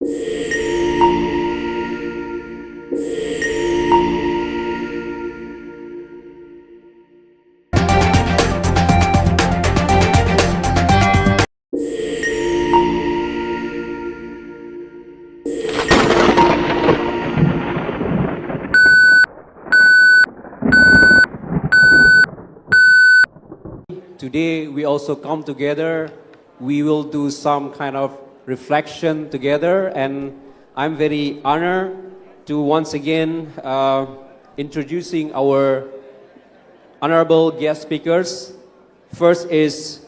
Today we also come together. We will do some kind of reflection together, and I'm very honored to once again introducing our honorable guest speakers. First is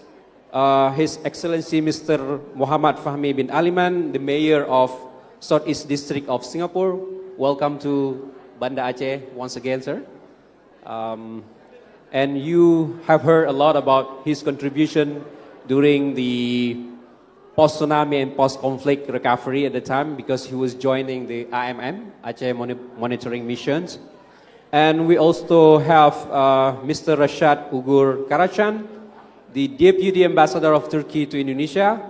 His Excellency Mr. Muhammad Fahmi bin Aliman, the Mayor of Southeast District of Singapore. Welcome to Banda Aceh once again, sir. And you have heard a lot about his contribution during the post-tsunami and post-conflict recovery at the time, because he was joining the IMM, Aceh Monitoring Missions. And we also have Mr. Rashad Ugur Karacan, the Deputy Ambassador of Turkey to Indonesia.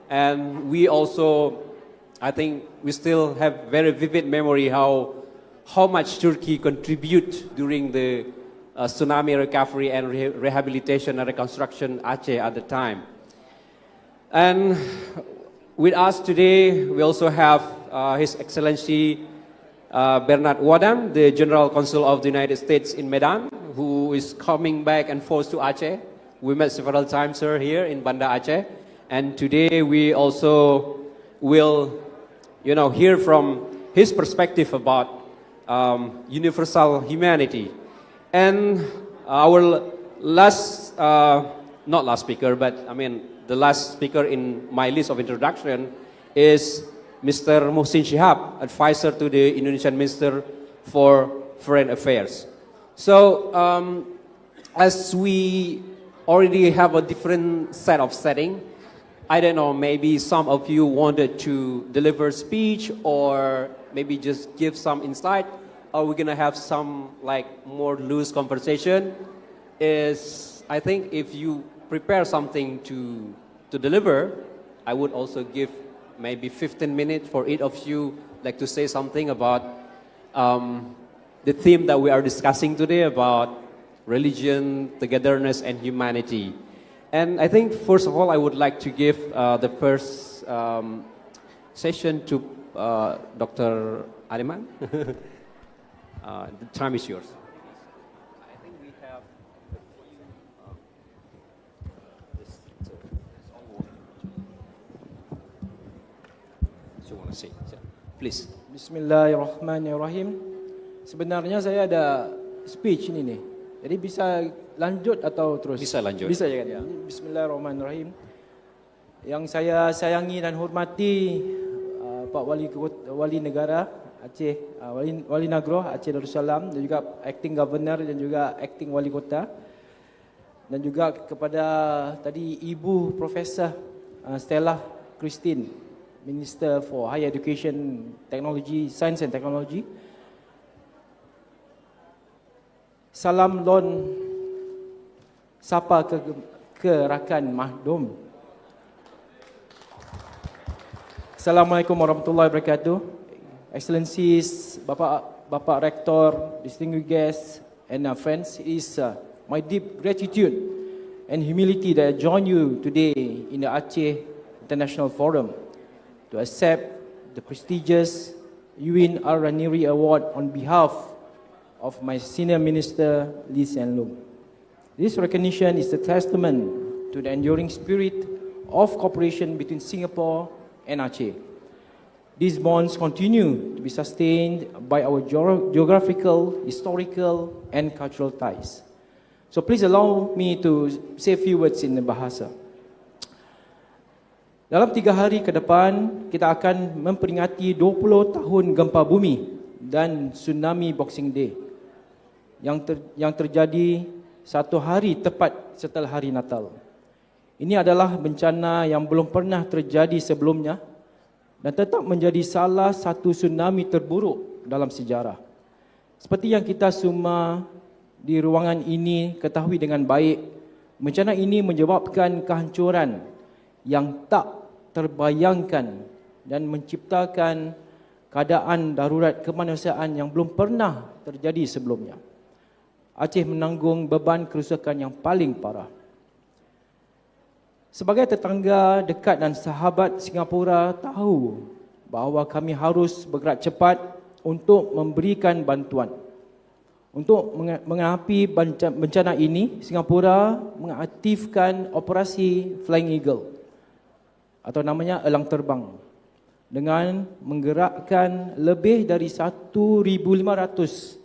And we also, I think we still have very vivid memory how much Turkey contribute during the tsunami recovery and rehabilitation and reconstruction Aceh at the time. And with us today, we also have His Excellency Bernard Wadam, the General Consul of the United States in Medan, who is coming back and forth to Aceh. We met several times, sir, here in Banda Aceh. And today we also will, hear from his perspective about universal humanity. And our last, not last speaker, but the last speaker in my list of introduction is Mr. Muhsin Shihab, advisor to the Indonesian Minister for Foreign Affairs. So, as we already have a different set of setting, I don't know, maybe some of you wanted to deliver speech or maybe just give some insight. Or we're gonna have some more loose conversation. I think if you prepare something to deliver, I would also give maybe 15 minutes for each of you to say something about the theme that we are discussing today about religion, togetherness, and humanity. And I think first of all, I would like to give the first session to Dr. Aliman. The time is yours. I think we have this. You want to say? Please. Bismillahirrahmanirrahim. Sebenarnya saya ada speech ini nih. Jadi bisa lanjut atau terus? Bisa lanjut. Bisa ya kan? Ya. Bismillahirrahmanirrahim. Yang saya sayangi dan hormati Pak Wali Negara Aceh, Wali Nagro Aceh Darussalam, dan juga acting governor dan juga acting wali kota, dan juga kepada tadi Ibu Profesor Stella Christine, Minister for Higher Education, Technology, Science and Technology. Salam lon sapa ke rakan mahdum. Assalamualaikum warahmatullahi wabarakatuh. Excellencies, Bapak Rektor, distinguished guests, and friends, it is my deep gratitude and humility that I join you today in the Aceh International Forum to accept the prestigious Yuin Al-Raniri Award on behalf of my Senior Minister, Lee Hsien Loong. This recognition is a testament to the enduring spirit of cooperation between Singapore and Aceh. These bonds continue to be sustained by our geographical, historical, and cultural ties. So please allow me to say a few words in Bahasa. Dalam 3 hari ke depan, kita akan memperingati 20 tahun gempa bumi dan tsunami Boxing Day yang terjadi 1 hari tepat setelah hari Natal. Ini adalah bencana yang belum pernah terjadi sebelumnya dan tetap menjadi salah satu tsunami terburuk dalam sejarah. Seperti yang kita semua di ruangan ini ketahui dengan baik, bencana ini menyebabkan kehancuran yang tak terbayangkan dan menciptakan keadaan darurat kemanusiaan yang belum pernah terjadi sebelumnya. Aceh menanggung beban kerusakan yang paling parah. Sebagai tetangga dekat dan sahabat, Singapura tahu bahawa kami harus bergerak cepat untuk memberikan bantuan. Untuk menghadapi bencana ini, Singapura mengaktifkan operasi Flying Eagle atau namanya elang terbang dengan menggerakkan lebih dari 1,500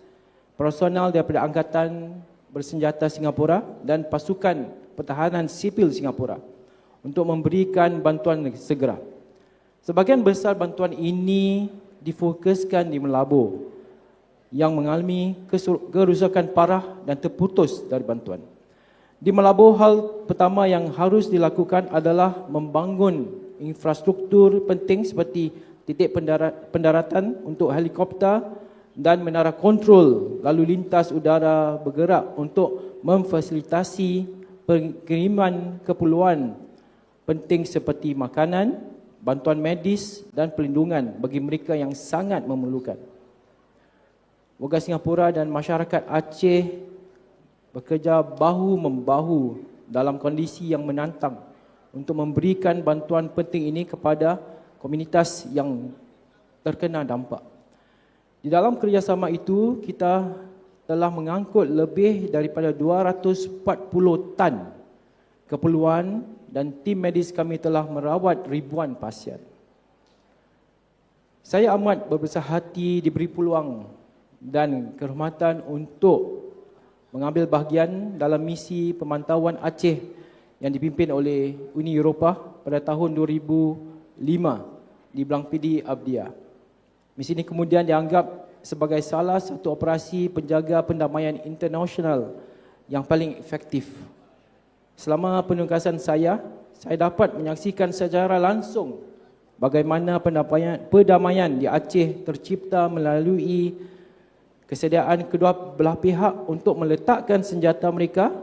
personal daripada Angkatan Bersenjata Singapura dan pasukan pertahanan sipil Singapura untuk memberikan bantuan segera. Sebahagian besar bantuan ini difokuskan di Melabo yang mengalami kerusakan parah dan terputus dari bantuan. Di Melabo, hal pertama yang harus dilakukan adalah membangun infrastruktur penting seperti titik pendaratan untuk helikopter dan menara kontrol lalu lintas udara bergerak untuk memfasilitasi pengiriman keperluan penting seperti makanan, bantuan medis dan perlindungan bagi mereka yang sangat memerlukan. Warga Singapura dan masyarakat Aceh bekerja bahu-membahu dalam kondisi yang menantang untuk memberikan bantuan penting ini kepada komunitas yang terkena dampak. Di dalam kerjasama itu, kita telah mengangkut lebih daripada 240 tan keperluan dan tim medis kami telah merawat ribuan pasien. Saya amat berbesar hati diberi peluang dan kehormatan untuk mengambil bahagian dalam misi pemantauan Aceh yang dipimpin oleh Uni Eropah pada tahun 2005 di Belangpidi Abdia. Misi ini kemudian dianggap sebagai salah satu operasi penjaga pendamaian internasional yang paling efektif. Selama penugasan saya dapat menyaksikan secara langsung bagaimana perdamaian di Aceh tercipta melalui kesediaan kedua belah pihak untuk meletakkan senjata mereka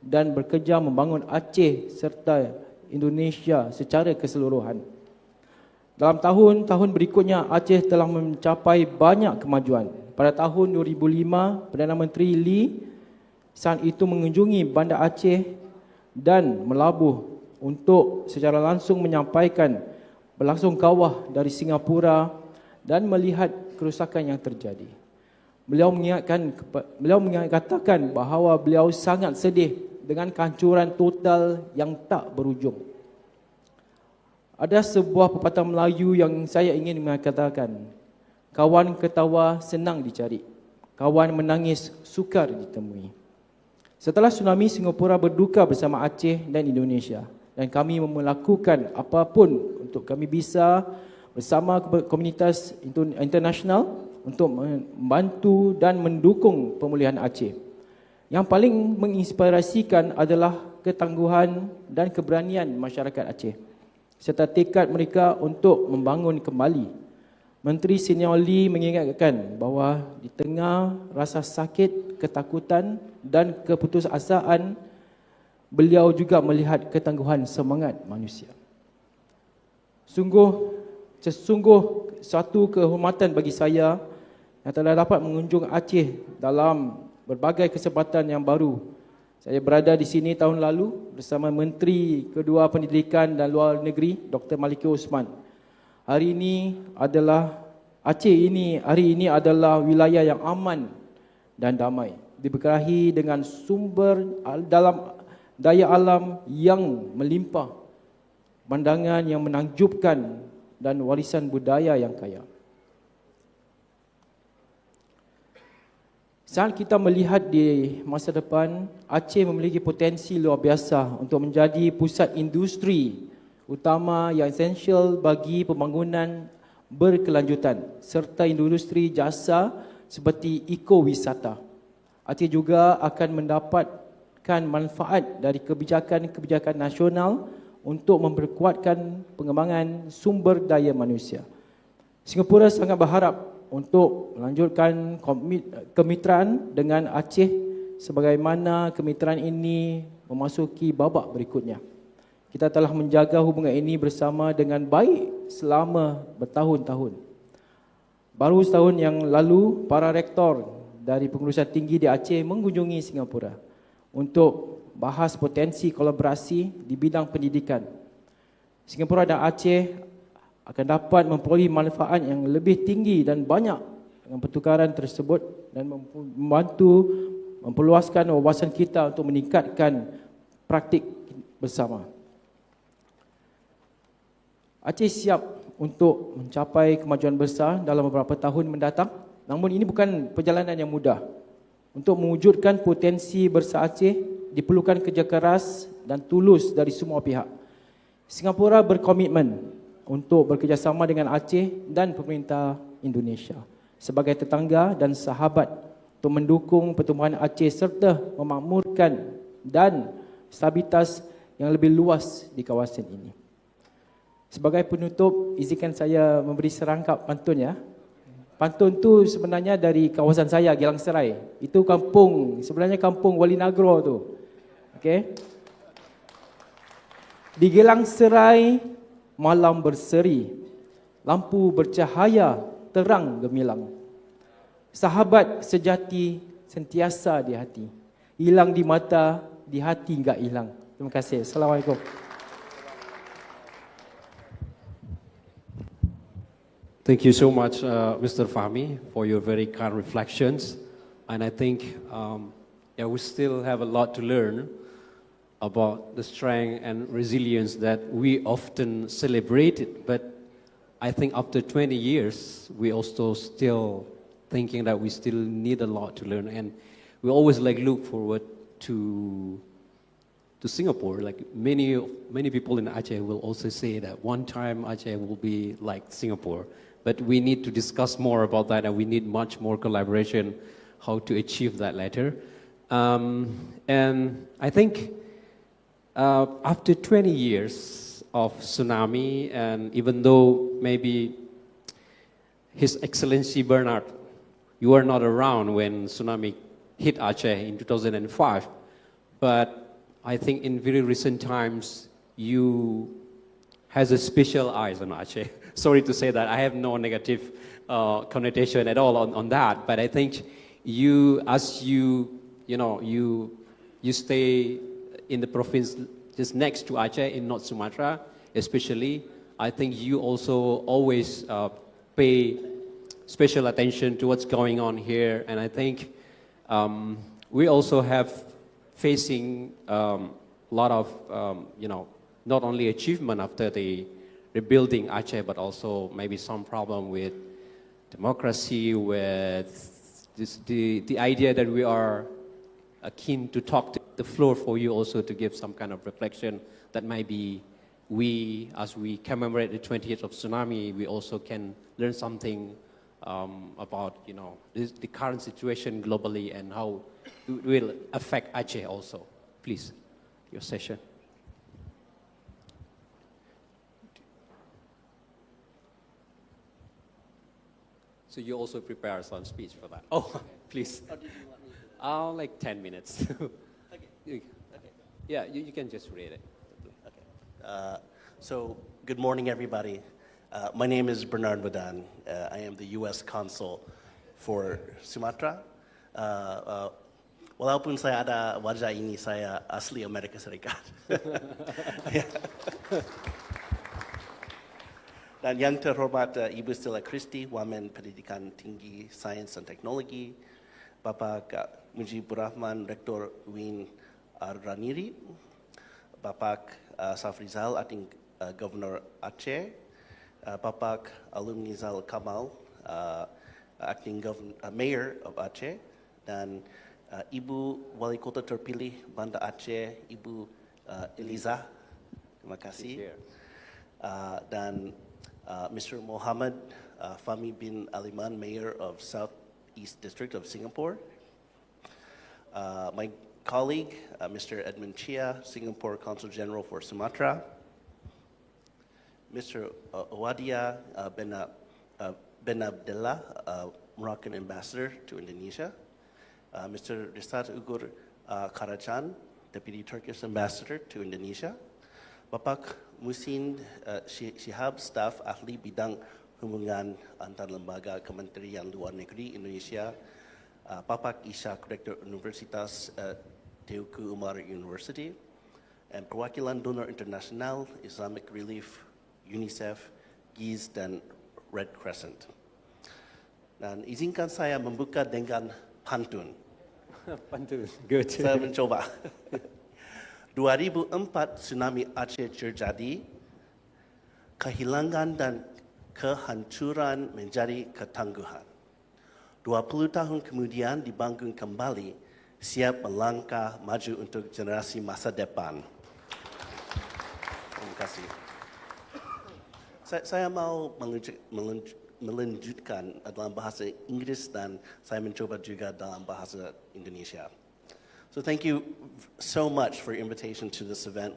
dan bekerja membangun Aceh serta Indonesia secara keseluruhan. Dalam tahun-tahun berikutnya, Aceh telah mencapai banyak kemajuan. Pada tahun 2005, Perdana Menteri Lee saat itu mengunjungi Bandar Aceh dan melabuh untuk secara langsung menyampaikan berlangsung kawah dari Singapura dan melihat kerusakan yang terjadi. Beliau mengatakan bahawa beliau sangat sedih dengan kehancuran total yang tak berujung. Ada sebuah pepatah Melayu yang saya ingin mengatakan, kawan ketawa senang dicari, kawan menangis sukar ditemui. Setelah tsunami, Singapura berduka bersama Aceh dan Indonesia, dan kami melakukan apapun untuk kami bisa bersama komunitas internasional untuk membantu dan mendukung pemulihan Aceh. Yang paling menginspirasikan adalah ketangguhan dan keberanian masyarakat Aceh serta tekad mereka untuk membangun kembali. Menteri Senior Lee mengingatkan bahawa di tengah rasa sakit, ketakutan dan keputusasaan, beliau juga melihat ketangguhan semangat manusia. Sungguh satu kehormatan bagi saya yang telah dapat mengunjung Aceh dalam berbagai kesempatan yang baru. Saya berada di sini tahun lalu bersama Menteri Kedua Pendidikan dan Luar Negeri Dr. Maliki Osman. Hari ini adalah wilayah yang aman dan damai, diberkahi dengan sumber dalam daya alam yang melimpah, pandangan yang menakjubkan dan warisan budaya yang kaya. Saat kita melihat di masa depan, Aceh memiliki potensi luar biasa untuk menjadi pusat industri utama yang esensial bagi pembangunan berkelanjutan serta industri jasa seperti ekowisata. Aceh juga akan mendapatkan manfaat dari kebijakan-kebijakan nasional untuk memperkuatkan pengembangan sumber daya manusia. Singapura sangat berharap untuk melanjutkan kemitraan dengan Aceh sebagaimana kemitraan ini memasuki babak berikutnya. Kita telah menjaga hubungan ini bersama dengan baik selama bertahun-tahun. Baru setahun yang lalu, para rektor dari pengurusan tinggi di Aceh mengunjungi Singapura untuk bahas potensi kolaborasi di bidang pendidikan. Singapura dan Aceh akan dapat memperoleh manfaat yang lebih tinggi dan banyak dengan pertukaran tersebut dan membantu memperluaskan wawasan kita untuk meningkatkan praktik bersama. Aceh siap untuk mencapai kemajuan besar dalam beberapa tahun mendatang. Namun ini bukan perjalanan yang mudah. Untuk mewujudkan potensi Bursa Aceh diperlukan kerja keras dan tulus dari semua pihak. Singapura berkomitmen untuk bekerjasama dengan Aceh dan pemerintah Indonesia sebagai tetangga dan sahabat untuk mendukung pertumbuhan Aceh serta memakmurkan dan stabilitas yang lebih luas di kawasan ini. Sebagai penutup, izinkan saya memberi serangkap pantun ya. Pantun tu sebenarnya dari kawasan saya, Gelang Serai. Itu kampung, sebenarnya kampung Wali Nagro tu. Okey. Di Gelang Serai, malam berseri, lampu bercahaya, terang gemilang. Sahabat sejati sentiasa di hati. Hilang di mata, di hati enggak hilang. Terima kasih. Assalamualaikum. Thank you so much, Mr. Fahmi, for your very kind reflections. And I think yeah, we still have a lot to learn about the strength and resilience that we often celebrated. But I think after 20 years, we also still thinking that we still need a lot to learn. And we always look forward to Singapore. Like many people in Aceh will also say that one time Aceh will be like Singapore. But we need to discuss more about that, and we need much more collaboration how to achieve that later. And I think after 20 years of tsunami, and even though maybe His Excellency Bernard, you were not around when tsunami hit Aceh in 2005, but I think in very recent times, you has a special eyes on Aceh. Sorry to say that, I have no negative connotation at all on that, but I think you, as you stay in the province just next to Aceh in North Sumatra, especially, I think you also always pay special attention to what's going on here, and I think we also have facing a lot of, not only achievement after the rebuilding Aceh, but also maybe some problem with democracy, with the idea that we are keen to talk to the floor for you also to give some kind of reflection that maybe we, as we commemorate the 20th of tsunami, we also can learn something about, the current situation globally and how it will affect Aceh also. Please, your session. So you also prepare some speech for that? Oh, please. Or did you want me to? Like 10 minutes. Okay. Yeah, you can just read it. Okay. So, good morning, everybody. My name is Bernard Badan. I am the U.S. Consul for Sumatra. Walaupun saya ada wajah ini, saya asli Amerika Serikat. Dan yang terhormat Ibu Stella Christie, Wamen Pendidikan Tinggi Sains dan Teknologi, Bapak Mujibur Rahman, Rektor UIN Ar-Raniri, Bapak Safrizal, Acting Governor Aceh, Bapak Alumnizal Kamal, Acting Mayor of Aceh, dan Ibu Wali Kota terpilih Banda Aceh, Ibu Eliza, terima kasih, dan Mr. Mohammed Fahmi bin Aliman, Mayor of Southeast District of Singapore. My colleague, Mr. Edmund Chia, Singapore Consul General for Sumatra. Mr. Owadia Ben Abdullah, Moroccan Ambassador to Indonesia. Mr. Risat Ugur Karacan, Deputy Turkish Ambassador to Indonesia. Bapak Musin Shihab, staf ahli bidang hubungan antar lembaga Kementerian Luar Negeri Indonesia, Bapak Ishak, Rektor Universitas Teuku Umar University, and perwakilan donor internasional, Islamic Relief, UNICEF, GIZ, dan Red Crescent. Dan izinkan saya membuka dengan pantun. Pantun, good. Saya mencoba. 2004 tsunami Aceh terjadi, kehilangan dan kehancuran menjadi ketangguhan. 20 tahun kemudian dibangun kembali, siap melangkah maju untuk generasi masa depan. Terima kasih. Saya mau melanjutkan dalam bahasa Inggris dan saya mencoba juga dalam bahasa Indonesia. So thank you so much for your invitation to this event,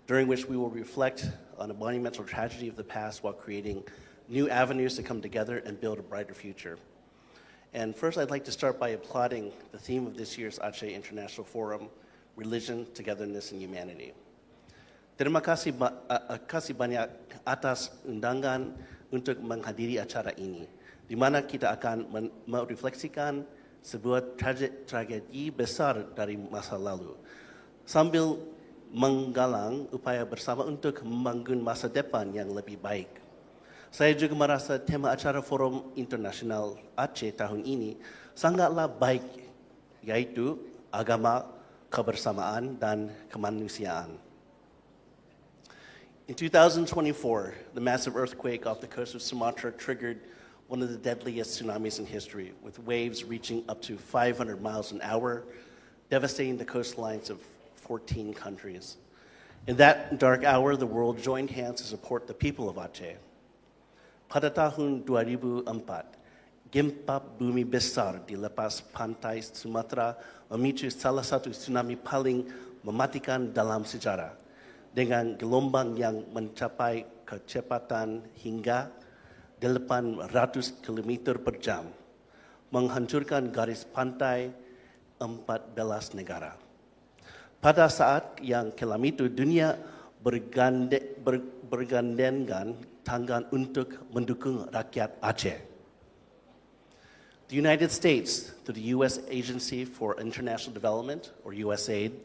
during which we will reflect on a monumental tragedy of the past while creating new avenues to come together and build a brighter future. And first, I'd like to start by applauding the theme of this year's Aceh International Forum, Religion, Togetherness, and Humanity. Terima kasih banyak atas undangan untuk menghadiri acara ini, di mana kita akan merefleksikan sebuah tragedi besar dari masa lalu, sambil menggalang upaya bersama untuk membangun masa depan yang lebih baik. Saya juga merasa tema acara Forum Internasional Aceh tahun ini sangatlah baik, yaitu agama, kebersamaan, dan kemanusiaan. In 2024, the massive earthquake off the coast of Sumatra triggered one of the deadliest tsunamis in history, with waves reaching up to 500 miles an hour, devastating the coastlines of 14 countries. In that dark hour, the world joined hands to support the people of Aceh. Pada tahun 2004, gempa bumi besar di lepas pantai Sumatra memicu salah satu tsunami paling mematikan dalam sejarah, dengan gelombang yang mencapai kecepatan hingga 800 km per jam, menghancurkan garis pantai 14 negara. Pada saat yang kelam itu, dunia bergandengan tangan untuk mendukung rakyat Aceh. The United States, through the U.S. Agency for International Development, or USAID,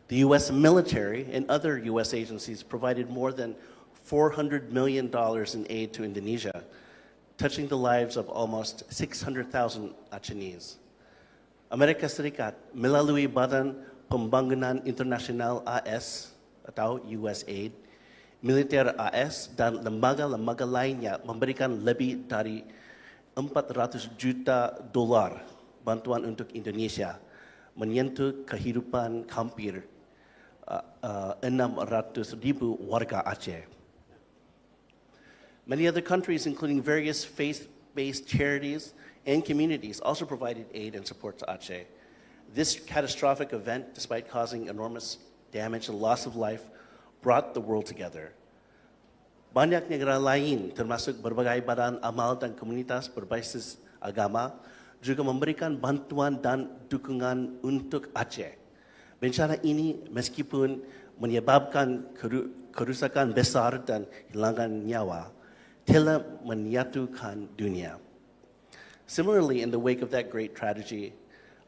the U.S. military, and other U.S. agencies provided more than $400 million in aid to Indonesia, touching the lives of almost 600,000 Acehnese. Amerika Serikat melalui Badan Pembangunan Internasional AS atau USAID, militer AS, dan lembaga-lembaga lainnya memberikan lebih dari $400 juta bantuan untuk Indonesia, menyentuh kehidupan hampir 600,000 warga Aceh. Many other countries, including various faith-based charities and communities, also provided aid and support to Aceh. This catastrophic event, despite causing enormous damage and loss of life, brought the world together. Banyak negara lain, termasuk berbagai badan amal dan komunitas berbasis agama, juga memberikan bantuan dan dukungan untuk Aceh. Bencana ini meskipun menyebabkan kerusakan besar dan hilangan nyawa, telah menyatukan dunia. Similarly, in the wake of that great tragedy,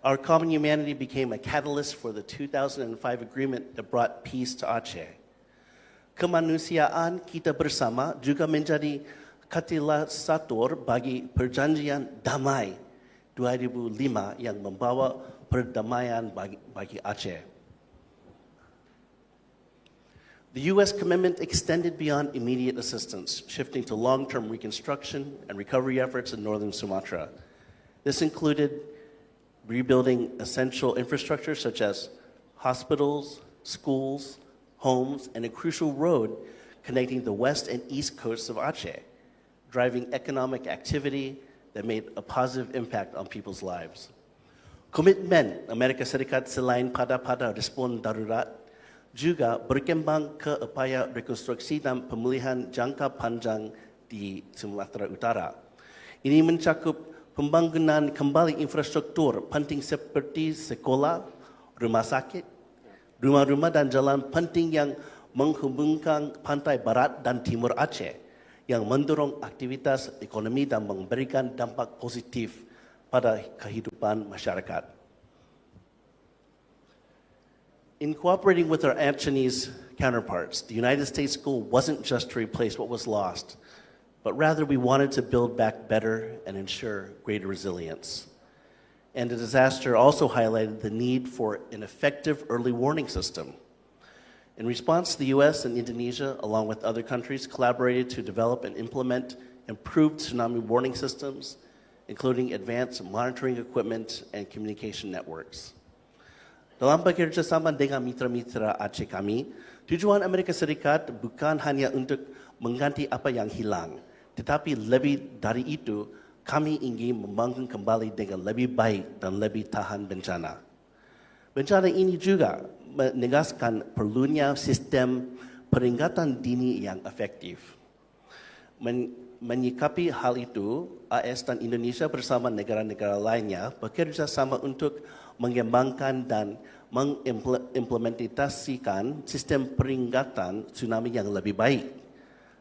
our common humanity became a catalyst for the 2005 agreement that brought peace to Aceh. Kemanusiaan kita bersama juga menjadi katalisator bagi perjanjian damai 2005 yang membawa perdamaian bagi Aceh. The U.S. commitment extended beyond immediate assistance, shifting to long-term reconstruction and recovery efforts in northern Sumatra. This included rebuilding essential infrastructure such as hospitals, schools, homes, and a crucial road connecting the west and east coasts of Aceh, driving economic activity that made a positive impact on people's lives. Komitmen Amerika Serikat selain pada respon darurat juga berkembang ke upaya rekonstruksi dan pemulihan jangka panjang di Sumatera Utara. Ini mencakup pembangunan kembali infrastruktur penting seperti sekolah, rumah sakit, rumah-rumah dan jalan penting yang menghubungkan pantai barat dan timur Aceh yang mendorong aktivitas ekonomi dan memberikan dampak positif pada kehidupan masyarakat. In cooperating with our Achenese counterparts, the United States goal wasn't just to replace what was lost, but rather we wanted to build back better and ensure greater resilience. And the disaster also highlighted the need for an effective early warning system. In response, the US and Indonesia, along with other countries, collaborated to develop and implement improved tsunami warning systems, including advanced monitoring equipment and communication networks. Dalam bekerjasama dengan mitra-mitra Aceh kami, tujuan Amerika Serikat bukan hanya untuk mengganti apa yang hilang, tetapi lebih dari itu, kami ingin membangun kembali dengan lebih baik dan lebih tahan bencana. Bencana ini juga menegaskan perlunya sistem peringatan dini yang efektif. Menyikapi hal itu, AS dan Indonesia bersama negara-negara lainnya bekerja sama untuk mengembangkan dan mengimplementasikan sistem peringatan tsunami yang lebih baik,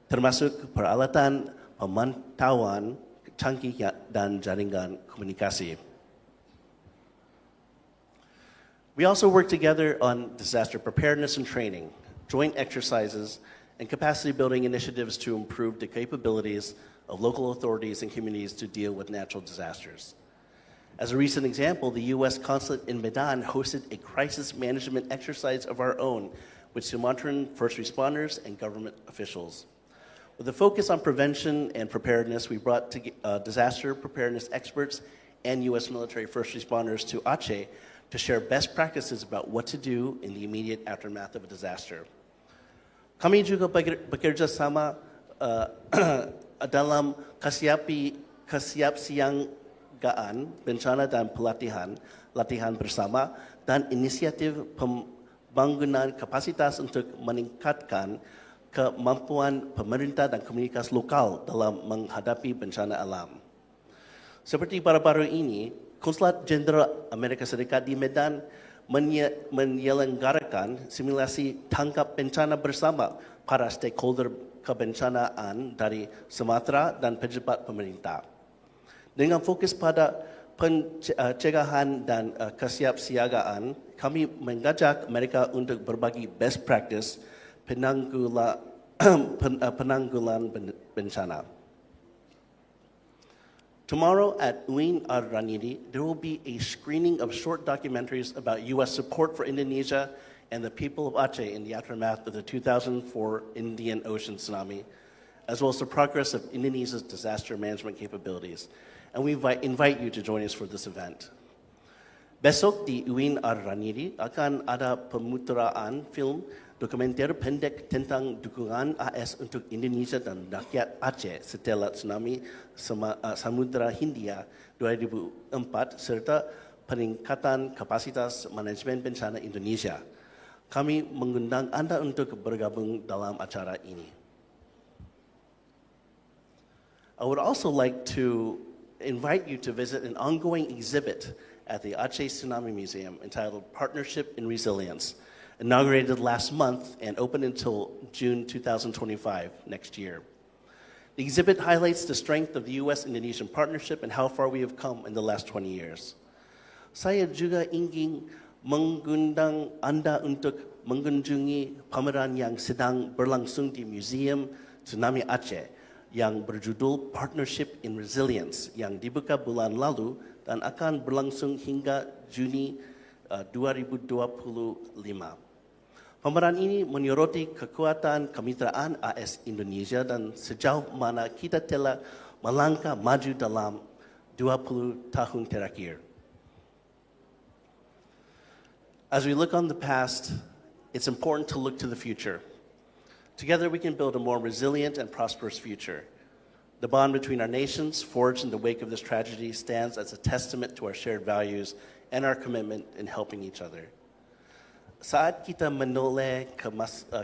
termasuk peralatan pemantauan canggih dan jaringan komunikasi. We also work together on disaster preparedness and training, joint exercises, and capacity building initiatives to improve the capabilities of local authorities and communities to deal with natural disasters. As a recent example, the U.S. consulate in Medan hosted a crisis management exercise of our own with Sumatran first responders and government officials. With a focus on prevention and preparedness, we brought disaster preparedness experts and U.S. military first responders to Aceh to share best practices about what to do in the immediate aftermath of a disaster. Kami juga bekerjasama dalam kesiapsiagaan bencana dan latihan bersama dan inisiatif pembangunan kapasitas untuk meningkatkan kemampuan pemerintah dan komunitas lokal dalam menghadapi bencana alam. Seperti baru-baru ini, Konsulat Jenderal Amerika Serikat di Medan menyelenggarakan simulasi tangkap bencana bersama para stakeholder kebencanaan dari Sumatera dan pejabat pemerintah. Dengan fokus pada pencegahan dan kesiapsiagaan, kami mengajak mereka untuk berbagi best practice penanggulan bencana. Tomorrow at UIN Ar-Ranidi, there will be a screening of short documentaries about U.S. support for Indonesia and the people of Aceh in the aftermath of the 2004 Indian Ocean tsunami, as well as the progress of Indonesia's disaster management capabilities. And we invite you to join us for this event. Besok di UIN Ar-Ranidi akan ada pemutaraan film dokumenter pendek tentang dukungan AS untuk Indonesia dan rakyat Aceh setelah tsunami Samudra Hindia 2004 serta peningkatan kapasitas manajemen bencana Indonesia. Kami mengundang Anda untuk bergabung dalam acara ini. I would also like to invite you to visit an ongoing exhibit at the Aceh Tsunami Museum entitled Partnership in Resilience, inaugurated last month and open until June 2025 next year. The exhibit highlights the strength of the U.S.-Indonesian partnership and how far we have come in the last 20 years. Saya juga ingin mengundang Anda untuk mengunjungi pameran yang sedang berlangsung di Museum Tsunami Aceh yang berjudul Partnership in Resilience yang dibuka bulan lalu dan akan berlangsung hingga Juni 2025. Pameran ini menyoroti kekuatan kemitraan AS Indonesia dan sejauh mana kita telah melangkah maju dalam 20 tahun terakhir. As we look on the past, it's important to look to the future. Together we can build a more resilient and prosperous future. The bond between our nations, forged in the wake of this tragedy, stands as a testament to our shared values and our commitment in helping each other. Saat kita menoleh ke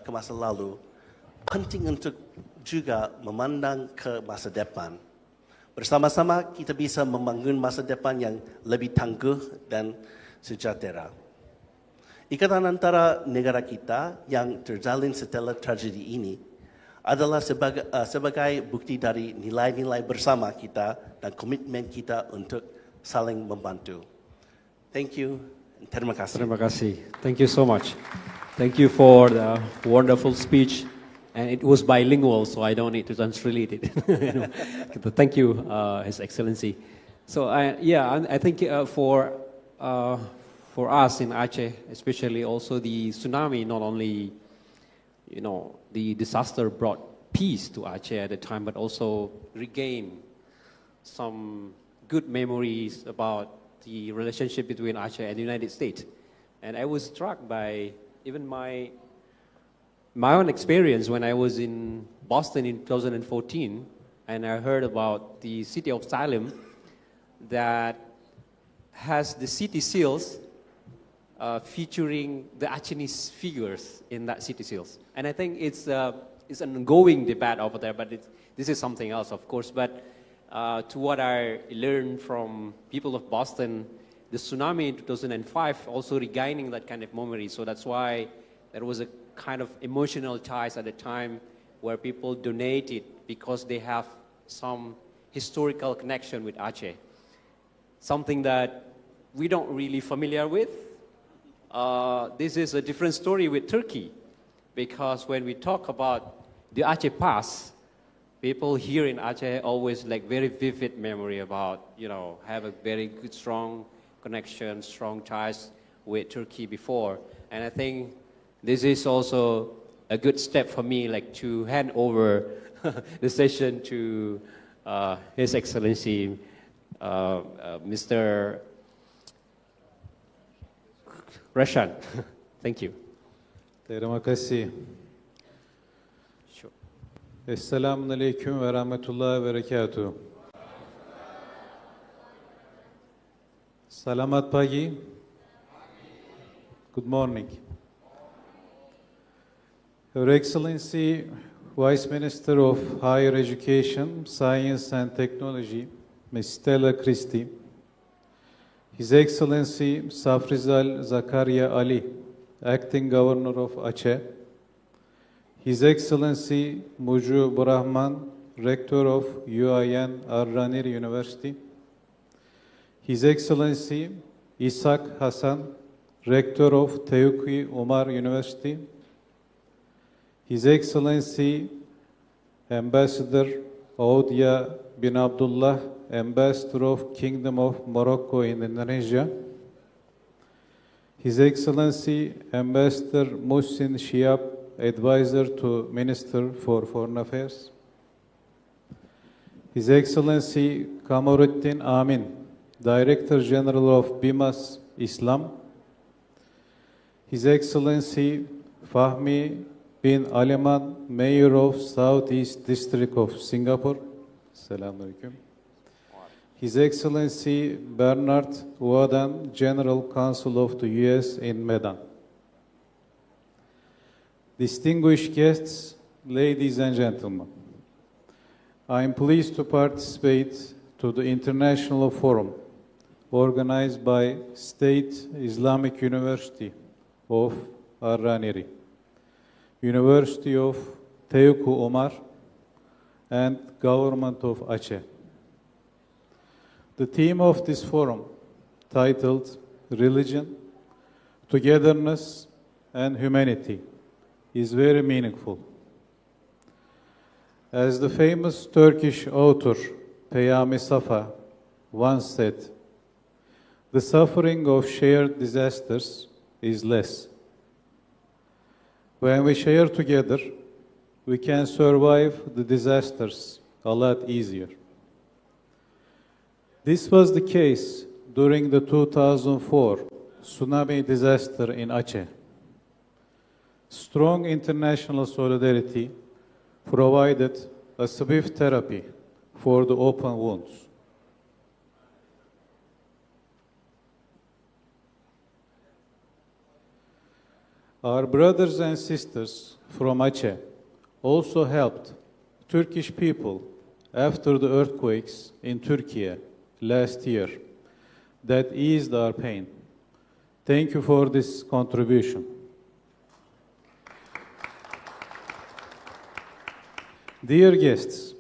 masa lalu, penting untuk juga memandang ke masa depan. Bersama-sama kita bisa membangun masa depan yang lebih tangguh dan sejahtera. Ikatan antara negara kita yang terjalin setelah tragedi ini adalah sebagai bukti dari nilai-nilai bersama kita dan komitmen kita untuk saling membantu. Thank you. Terima kasih. Terima kasih. Thank you so much. Thank you for the wonderful speech. And it was bilingual, so I don't need to translate it. Thank you, His Excellency. So I think for us in Aceh, especially also the tsunami, not only the disaster brought peace to Aceh at the time, but also regain some good memories about the relationship between Aceh and the United States. And I was struck by even my own experience when I was in Boston in 2014, and I heard about the city of Salem that has the city seals featuring the Acehnese figures in that city seals. And I think it's an ongoing debate over there, but this is something else, of course. But to what I learned from people of Boston, the tsunami in 2005 also regaining that kind of memory. So that's why there was a kind of emotional ties at the time where people donated because they have some historical connection with Aceh. Something that we don't really familiar with. This is a different story with Turkey, because when we talk about the Aceh Pass, people here in Aceh always like very vivid memory about, have a very good, strong connection, strong ties with Turkey before. And I think this is also a good step for me, like to hand over the session to His Excellency, Mr. Rashan. Thank you. Terima kasih. Sure. Esselamun Aleyküm ve Rahmetullahi ve Berekatuhu. Salamat pagi. Good morning. Your Excellency, Vice Minister of Higher Education, Science and Technology, Ms. Stella Christie, His Excellency Safrizal Zakaria Ali, Acting Governor of Aceh, His Excellency Muju Brahman, Rector of UIN Ar-Ranir University, His Excellency Ishak Hassan, Rector of Teuku Umar University, His Excellency Ambassador Audia bin Abdullah, Ambassador of Kingdom of Morocco in Indonesia, His Excellency Ambassador Muhsin Shiab, Advisor to Minister for Foreign Affairs, His Excellency Kamaruddin Amin, Director General of BIMAS Islam, His Excellency Fahmi bin Aliman, Mayor of Southeast District of Singapore, Assalamu alaikum. His Excellency Bernard Uadan, General Counsel of the U.S. in Medan. Distinguished guests, ladies and gentlemen, I am pleased to participate to the International Forum organized by State Islamic University of Ar-Raniri, University of Teuku Umar, and Government of Aceh. The theme of this forum, titled Religion, Togetherness, and Humanity, is very meaningful. As the famous Turkish author Peyami Safa once said, the suffering of shared disasters is less. When we share together, we can survive the disasters a lot easier. This was the case during the 2004 tsunami disaster in Aceh. Strong international solidarity provided a swift therapy for the open wounds. Our brothers and sisters from Aceh also helped Turkish people after the earthquakes in Turkey last year that eased our pain. Thank you for this contribution. Dear guests,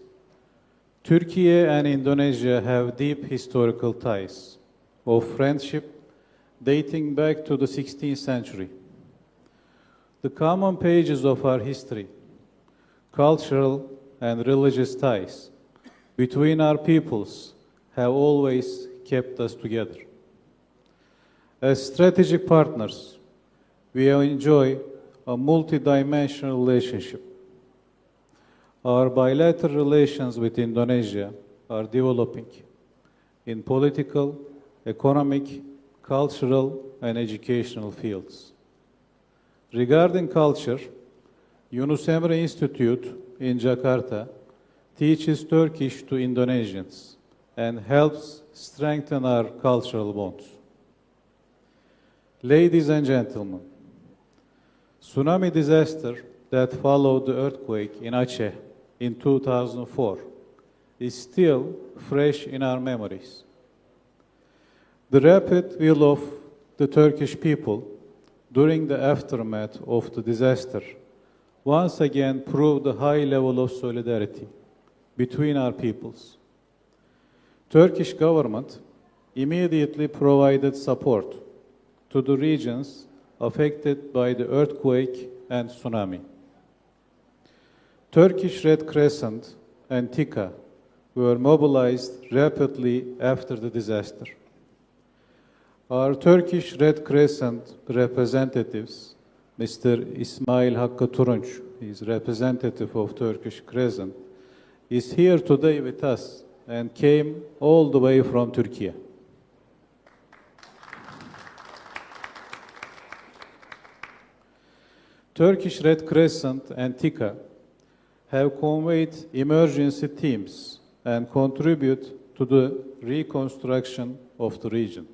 Turkey and Indonesia have deep historical ties of friendship dating back to the 16th century. The common pages of our history, cultural and religious ties between our peoples have always kept us together. As strategic partners, we enjoy a multidimensional relationship. Our bilateral relations with Indonesia are developing in political, economic, cultural, and educational fields. Regarding culture, Yunus Emre Institute in Jakarta teaches Turkish to Indonesians and helps strengthen our cultural bonds. Ladies and gentlemen, tsunami disaster that followed the earthquake in Aceh in 2004 is still fresh in our memories. The rapid will of the Turkish people during the aftermath of the disaster once again proved the high level of solidarity between our peoples. Turkish government immediately provided support to the regions affected by the earthquake and tsunami. Turkish Red Crescent and TİKA were mobilized rapidly after the disaster. Our Turkish Red Crescent representatives, Mr. İsmail Hakkı Turunç, he is representative of Turkish Crescent, is here today with us and came all the way from Turkey. Turkish Red Crescent and TİKA have conveyed emergency teams and contribute to the reconstruction of the region.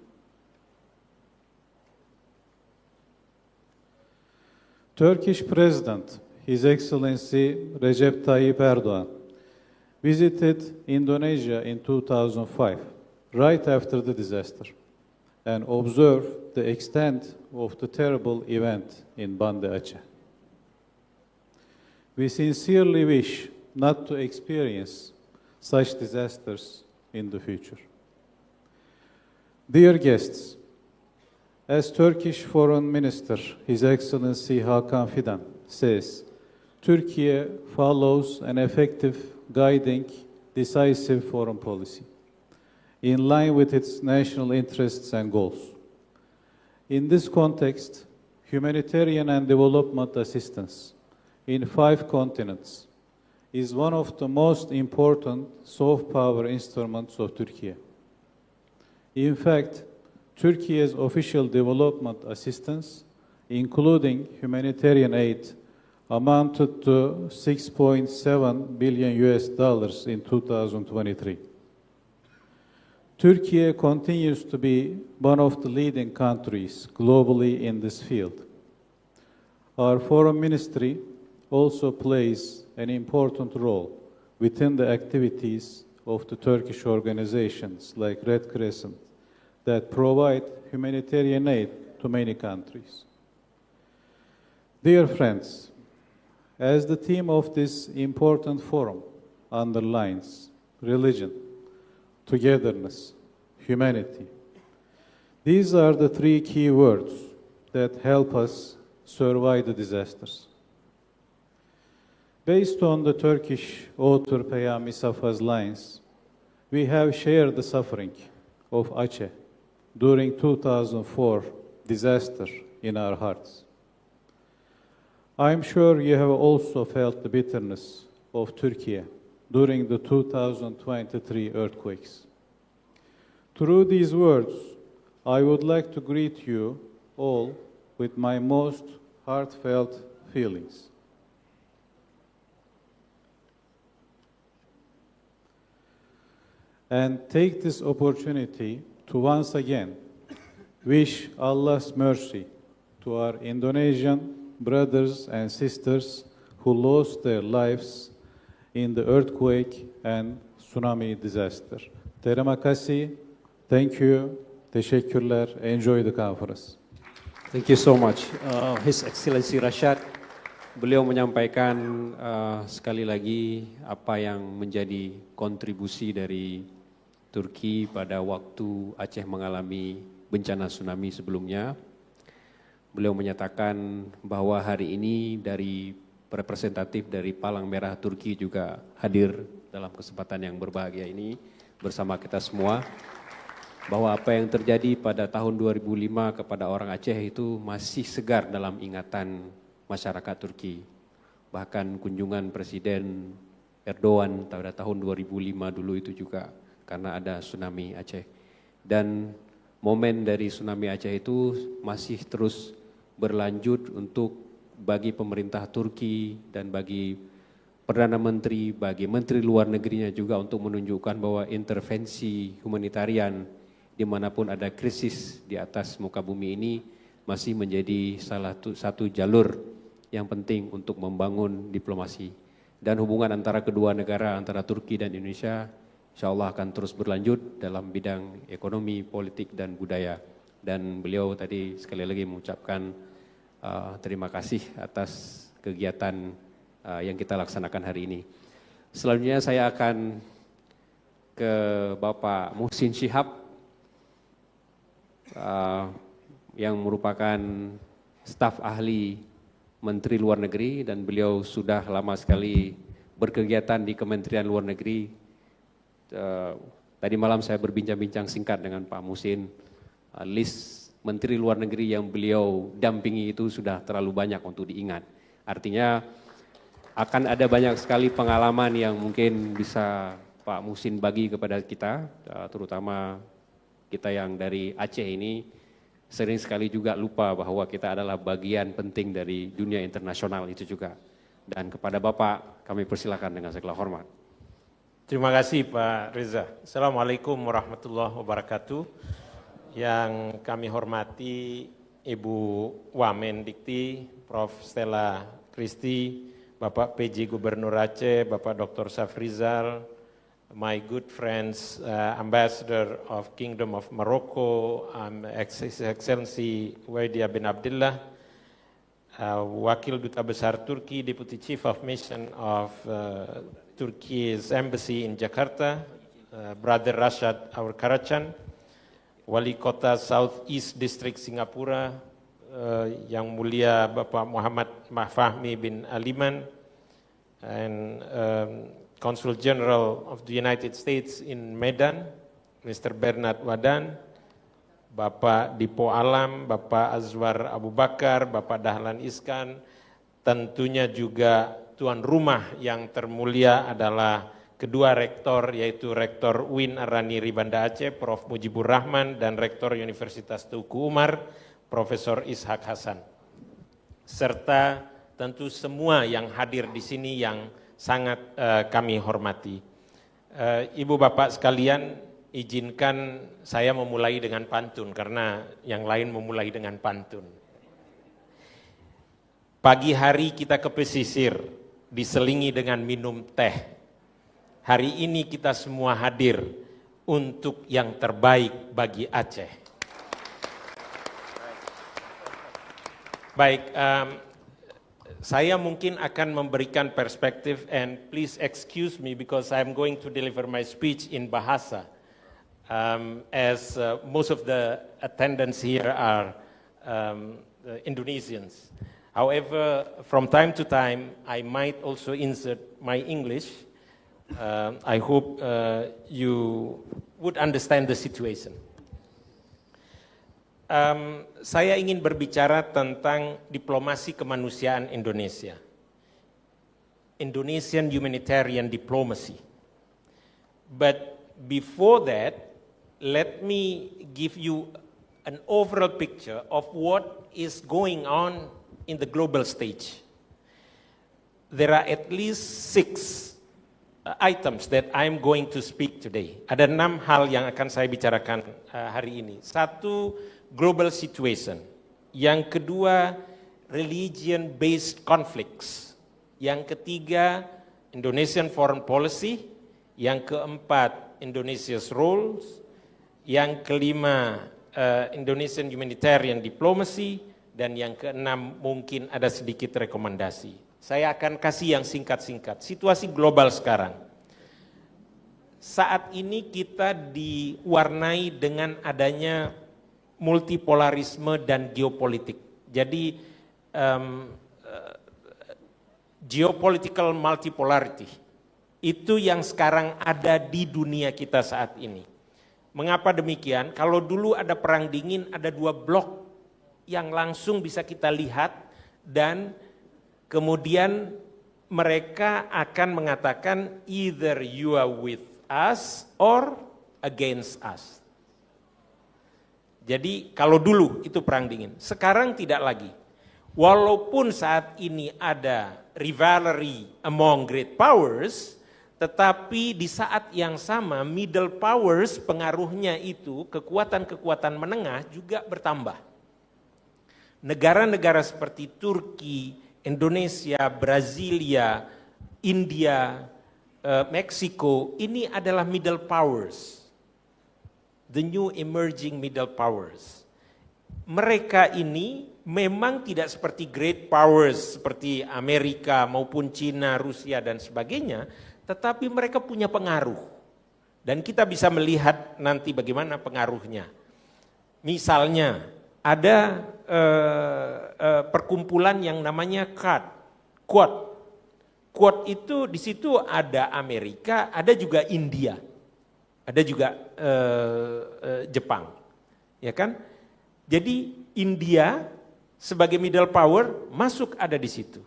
Turkish President, His Excellency Recep Tayyip Erdogan, visited Indonesia in 2005, right after the disaster, and observed the extent of the terrible event in Banda Aceh. We sincerely wish not to experience such disasters in the future. Dear guests, as Turkish Foreign Minister, His Excellency Hakan Fidan says, Turkey follows an effective, guiding, decisive foreign policy in line with its national interests and goals. In this context, humanitarian and development assistance in 5 continents is one of the most important soft power instruments of Turkey. In fact, Turkey's official development assistance, including humanitarian aid, amounted to $6.7 billion in 2023. Turkey continues to be one of the leading countries globally in this field. Our foreign ministry also plays an important role within the activities of the Turkish organizations like Red Crescent that provide humanitarian aid to many countries. Dear friends, as the theme of this important forum underlines, religion, togetherness, humanity, these are the 3 key words that help us survive the disasters. Based on the Turkish author Peyami Safa's lines, we have shared the suffering of Aceh during 2004 disaster in our hearts. I'm sure you have also felt the bitterness of Turkey during the 2023 earthquakes. Through these words, I would like to greet you all with my most heartfelt feelings. And take this opportunity to once again wish Allah's mercy to our Indonesian brothers and sisters who lost their lives in the earthquake and tsunami disaster. Terima kasih, thank you, teşekkürler, enjoy the conference. Thank you so much. His Excellency Rashad, beliau menyampaikan sekali lagi apa yang menjadi kontribusi dari Turki pada waktu Aceh mengalami bencana tsunami sebelumnya. Beliau menyatakan bahwa hari ini dari representatif dari Palang Merah Turki juga hadir dalam kesempatan yang berbahagia ini bersama kita semua. Bahwa apa yang terjadi pada tahun 2005 kepada orang Aceh itu masih segar dalam ingatan masyarakat Turki. Bahkan kunjungan Presiden Erdogan pada tahun 2005 dulu itu juga karena ada tsunami Aceh. Dan momen dari tsunami Aceh itu masih terus berlanjut untuk bagi pemerintah Turki dan bagi Perdana Menteri, bagi Menteri Luar Negerinya juga untuk menunjukkan bahwa intervensi humanitarian dimanapun ada krisis di atas muka bumi ini masih menjadi salah satu jalur yang penting untuk membangun diplomasi. Dan hubungan antara kedua negara, antara Turki dan Indonesia, insya Allah akan terus berlanjut dalam bidang ekonomi, politik, dan budaya. Dan beliau tadi sekali lagi mengucapkan terima kasih atas kegiatan yang kita laksanakan hari ini. Selanjutnya saya akan ke Bapak Muhsin Syihab, yang merupakan staf ahli Menteri Luar Negeri dan beliau sudah lama sekali berkegiatan di Kementerian Luar Negeri. Tadi malam saya berbincang-bincang singkat dengan Pak Muhsin, list Menteri Luar Negeri yang beliau dampingi itu sudah terlalu banyak untuk diingat. Artinya akan ada banyak sekali pengalaman yang mungkin bisa Pak Muhsin bagi kepada kita, terutama kita yang dari Aceh ini sering sekali juga lupa bahwa kita adalah bagian penting dari dunia internasional itu juga. Dan kepada Bapak kami persilakan dengan segala hormat. Terima kasih Pak Reza. Assalamualaikum warahmatullahi wabarakatuh. Yang kami hormati Ibu Wamen Dikti, Prof. Stella Christy, Bapak PJ Gubernur Aceh, Bapak Dr. Safrizal, my good friends, Ambassador of Kingdom of Morocco, His Excellency Waidia bin Abdullah, Wakil Duta Besar Turki, Deputy Chief of Mission of Turkey's Embassy in Jakarta, Brother Rashad Aur Karacan, Wali Kota Southeast District Singapura, Yang Mulia Bapak Muhammad Fahmi bin Aliman, and Consul General of the United States in Medan, Mr. Bernard Wadan, Bapak Dipo Alam, Bapak Azwar Abu Bakar, Bapak Dahlan Iskan, tentunya juga tuan rumah yang termulia adalah kedua rektor, yaitu Rektor UIN Araniri Banda Aceh, Prof. Mujibur Rahman, dan Rektor Universitas Teuku Umar, Profesor Ishak Hasan. Serta tentu semua yang hadir di sini yang sangat kami hormati. Ibu bapak sekalian, izinkan saya memulai dengan pantun karena yang lain memulai dengan pantun. Pagi hari kita ke pesisir, diselingi dengan minum teh. Hari ini kita semua hadir untuk yang terbaik bagi Aceh. Baik, saya mungkin akan memberikan perspektif, and please excuse me because I'm going to deliver my speech in Bahasa, as most of the attendants here are Indonesians. However, from time to time, I might also insert my English. I hope you would understand the situation. Saya ingin berbicara tentang diplomasi kemanusiaan Indonesia. Indonesian humanitarian diplomacy. But before that, let me give you an overall picture of what is going on in the global stage. There are at least 6 items that I'm going to speak today. Ada 6 hal yang akan saya bicarakan hari ini. 1, global situation. Yang kedua, religion-based conflicts. Yang ketiga, Indonesian foreign policy. Yang keempat, Indonesia's roles. Yang kelima, Indonesian humanitarian diplomacy. Dan yang keenam mungkin ada sedikit rekomendasi. Saya akan kasih yang singkat-singkat. Situasi global sekarang. Saat ini kita diwarnai dengan adanya multipolarisme dan geopolitik. Jadi geopolitical multipolarity itu yang sekarang ada di dunia kita saat ini. Mengapa demikian? Kalau dulu ada perang dingin, ada dua blok yang langsung bisa kita lihat dan kemudian mereka akan mengatakan either you are with us or against us. Jadi kalau dulu itu perang dingin, sekarang tidak lagi. Walaupun saat ini ada rivalry among great powers, tetapi di saat yang sama middle powers pengaruhnya itu kekuatan-kekuatan menengah juga bertambah. Negara-negara seperti Turki, Indonesia, Brasilia, India, Meksiko, ini adalah middle powers. The new emerging middle powers. Mereka ini memang tidak seperti great powers seperti Amerika maupun Cina, Rusia dan sebagainya, tetapi mereka punya pengaruh. Dan kita bisa melihat nanti bagaimana pengaruhnya. Misalnya ada perkumpulan yang namanya Quad. Quad itu di situ ada Amerika, ada juga India, ada juga Jepang, ya kan? Jadi India sebagai middle power masuk ada di situ.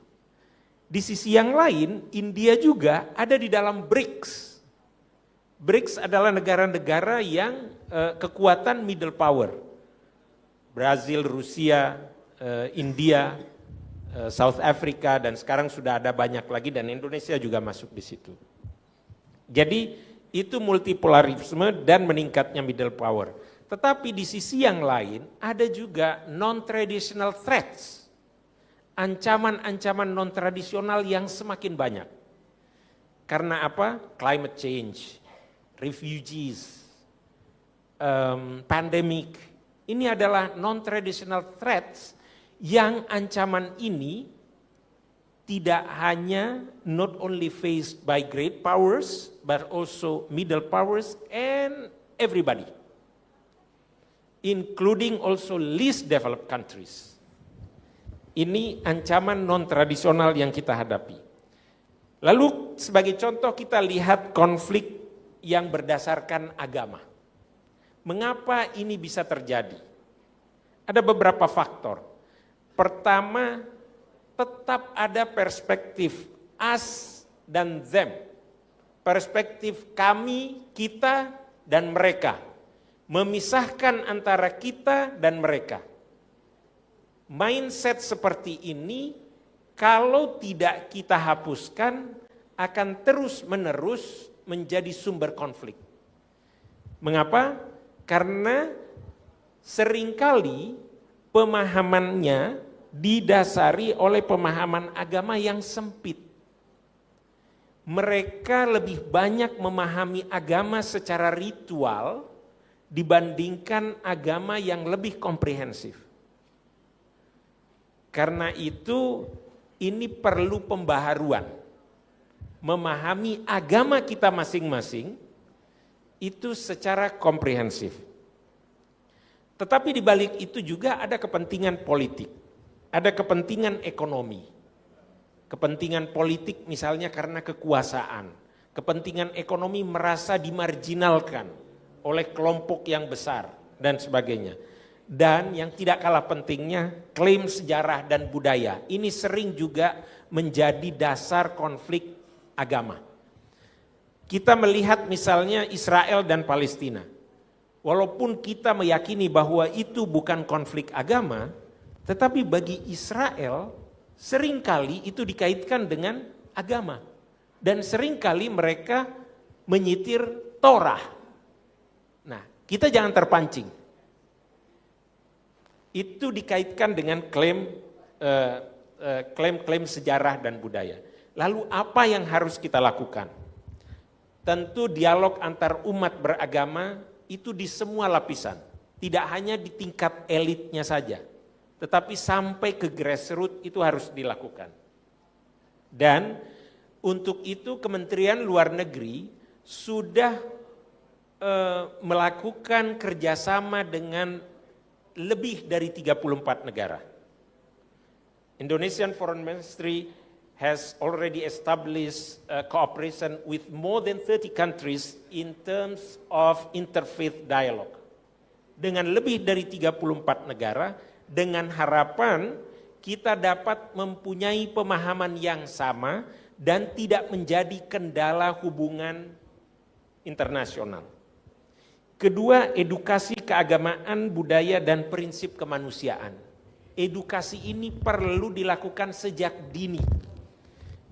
Di sisi yang lain, India juga ada di dalam BRICS. BRICS adalah negara-negara yang kekuatan middle power. Brazil, Rusia, India, South Africa, dan sekarang sudah ada banyak lagi dan Indonesia juga masuk di situ. Jadi itu multipolarisme dan meningkatnya middle power. Tetapi di sisi yang lain ada juga non-traditional threats. Ancaman-ancaman non-tradisional yang semakin banyak. Karena apa? Climate change, refugees, pandemic. Ini adalah non-traditional threats yang ancaman ini tidak hanya not only faced by great powers, but also middle powers and everybody. Including also least developed countries. Ini ancaman non-tradisional yang kita hadapi. Lalu sebagai contoh kita lihat konflik yang berdasarkan agama. Mengapa ini bisa terjadi? Ada beberapa faktor. Pertama, tetap ada perspektif us dan them. Perspektif kami, kita, dan mereka. Memisahkan antara kita dan mereka. Mindset seperti ini kalau tidak kita hapuskan akan terus-menerus menjadi sumber konflik. Mengapa? Karena seringkali pemahamannya didasari oleh pemahaman agama yang sempit. Mereka lebih banyak memahami agama secara ritual dibandingkan agama yang lebih komprehensif. Karena itu ini perlu pembaharuan. Memahami agama kita masing-masing itu secara komprehensif. Tetapi di balik itu juga ada kepentingan politik, ada kepentingan ekonomi. Kepentingan politik misalnya karena kekuasaan, kepentingan ekonomi merasa dimarginalkan oleh kelompok yang besar dan sebagainya. Dan yang tidak kalah pentingnya klaim sejarah dan budaya. Ini sering juga menjadi dasar konflik agama. Kita melihat misalnya Israel dan Palestina. Walaupun kita meyakini bahwa itu bukan konflik agama, tetapi bagi Israel seringkali itu dikaitkan dengan agama. Dan seringkali mereka menyitir Torah. Nah, kita jangan terpancing. Itu dikaitkan dengan klaim sejarah dan budaya. Lalu apa yang harus kita lakukan? Tentu dialog antar umat beragama itu di semua lapisan, tidak hanya di tingkat elitnya saja, tetapi sampai ke grassroots itu harus dilakukan. Dan untuk itu Kementerian Luar Negeri sudah melakukan kerjasama dengan lebih dari 34 negara. Indonesian Foreign Ministry has already established cooperation with more than 30 countries in terms of interfaith dialogue. Dengan lebih dari 34 negara, dengan harapan kita dapat mempunyai pemahaman yang sama dan tidak menjadi kendala hubungan internasional. Kedua, edukasi keagamaan, budaya, dan prinsip kemanusiaan. Edukasi ini perlu dilakukan sejak dini.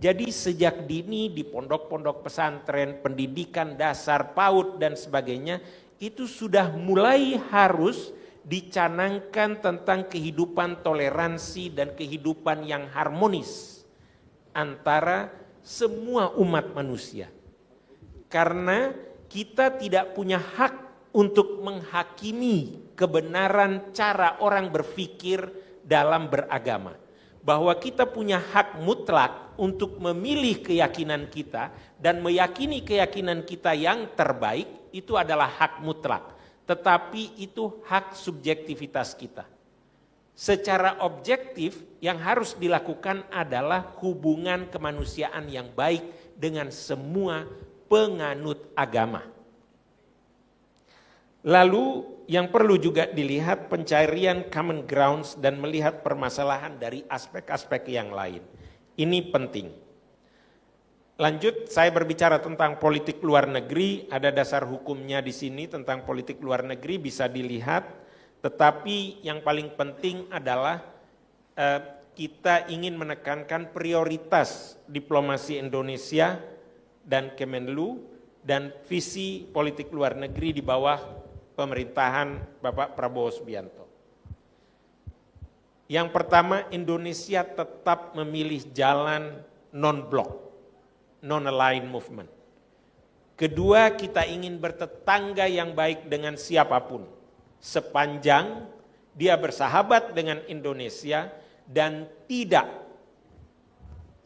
Jadi sejak dini di pondok-pondok pesantren, pendidikan dasar, PAUD, dan sebagainya, itu sudah mulai harus dicanangkan tentang kehidupan toleransi dan kehidupan yang harmonis antara semua umat manusia. Karena kita tidak punya hak untuk menghakimi kebenaran cara orang berpikir dalam beragama. Bahwa kita punya hak mutlak untuk memilih keyakinan kita dan meyakini keyakinan kita yang terbaik, itu adalah hak mutlak. Tetapi itu hak subjektivitas kita. Secara objektif yang harus dilakukan adalah hubungan kemanusiaan yang baik dengan semua penganut agama. Lalu yang perlu juga dilihat pencarian common grounds dan melihat permasalahan dari aspek-aspek yang lain. Ini penting. Lanjut, saya berbicara tentang politik luar negeri, ada dasar hukumnya di sini tentang politik luar negeri bisa dilihat, tetapi yang paling penting adalah kita ingin menekankan prioritas diplomasi Indonesia dan Kemenlu dan visi politik luar negeri di bawah pemerintahan Bapak Prabowo Subianto. Yang pertama, Indonesia tetap memilih jalan non-blok, non-aligned movement. Kedua, kita ingin bertetangga yang baik dengan siapapun, sepanjang dia bersahabat dengan Indonesia dan tidak,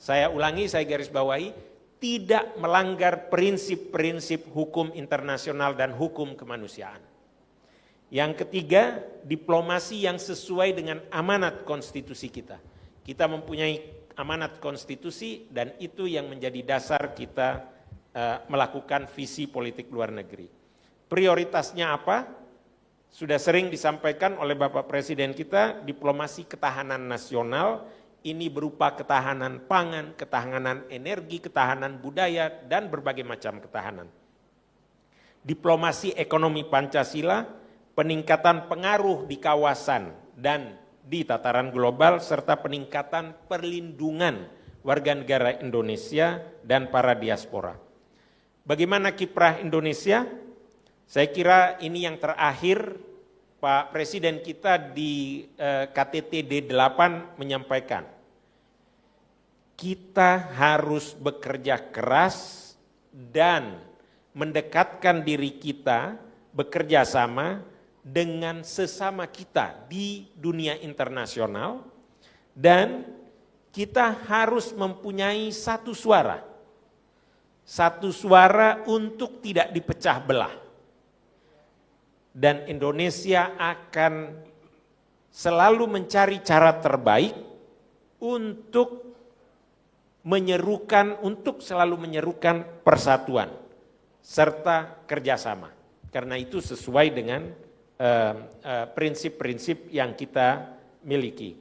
saya ulangi, saya garis bawahi, tidak melanggar prinsip-prinsip hukum internasional dan hukum kemanusiaan. Yang ketiga, diplomasi yang sesuai dengan amanat konstitusi kita. Kita mempunyai amanat konstitusi dan itu yang menjadi dasar kita melakukan visi politik luar negeri. Prioritasnya apa? Sudah sering disampaikan oleh Bapak Presiden kita, diplomasi ketahanan nasional, ini berupa ketahanan pangan, ketahanan energi, ketahanan budaya, dan berbagai macam ketahanan. Diplomasi ekonomi Pancasila, peningkatan pengaruh di kawasan dan di tataran global, serta peningkatan perlindungan warga negara Indonesia dan para diaspora. Bagaimana kiprah Indonesia? Saya kira ini yang terakhir Pak Presiden kita di KTT D8 menyampaikan. Kita harus bekerja keras dan mendekatkan diri kita, bekerja sama dengan sesama kita di dunia internasional, dan kita harus mempunyai satu suara untuk tidak dipecah belah. Dan Indonesia akan selalu mencari cara terbaik untuk selalu menyerukan persatuan serta kerjasama. Karena itu sesuai dengan prinsip-prinsip yang kita miliki.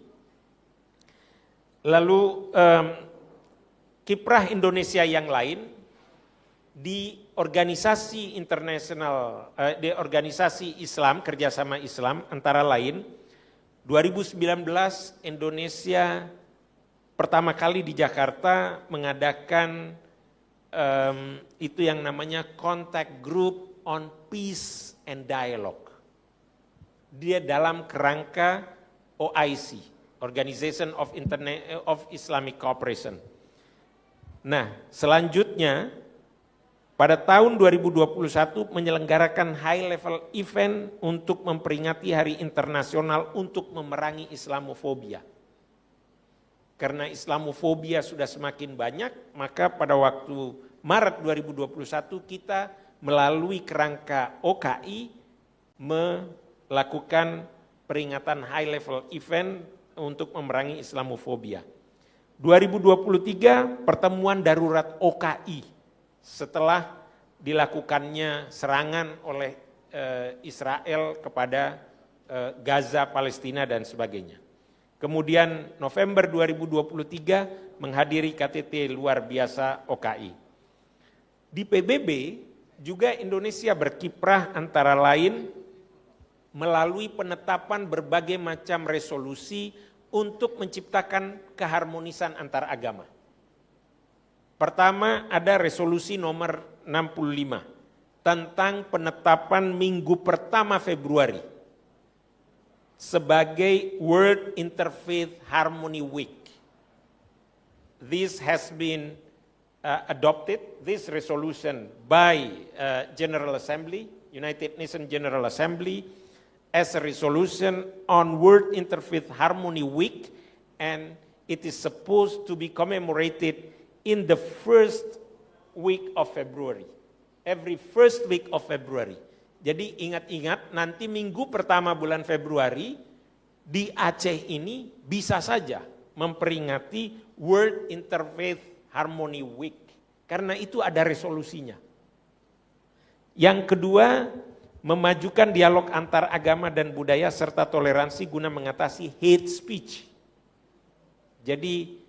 Lalu kiprah Indonesia yang lain di organisasi internasional, di organisasi Islam, kerjasama Islam antara lain 2019 Indonesia pertama kali di Jakarta mengadakan itu yang namanya Contact Group on Peace and Dialogue. Dia dalam kerangka OIC, Organization of Islamic Cooperation. Nah, selanjutnya pada tahun 2021 menyelenggarakan high level event untuk memperingati Hari Internasional untuk memerangi Islamofobia. Karena Islamofobia sudah semakin banyak, maka pada waktu Maret 2021 kita melalui kerangka OKI melakukan peringatan high level event untuk memerangi Islamofobia. 2023 pertemuan darurat OKI setelah dilakukannya serangan oleh Israel kepada Gaza, Palestina dan sebagainya. Kemudian November 2023 menghadiri KTT luar biasa OKI. Di PBB juga Indonesia berkiprah antara lain melalui penetapan berbagai macam resolusi untuk menciptakan keharmonisan antar agama. Pertama ada resolusi nomor 65 tentang penetapan minggu pertama Februari sebagai World Interfaith Harmony Week. This has been adopted, this resolution by General Assembly, United Nations General Assembly as a resolution on World Interfaith Harmony Week, and it is supposed to be commemorated in the first week of February, every first week of February. Jadi ingat-ingat nanti minggu pertama bulan Februari di Aceh ini bisa saja memperingati World Interfaith Harmony Week. Karena itu ada resolusinya. Yang kedua, memajukan dialog antar agama dan budaya serta toleransi guna mengatasi hate speech. Jadi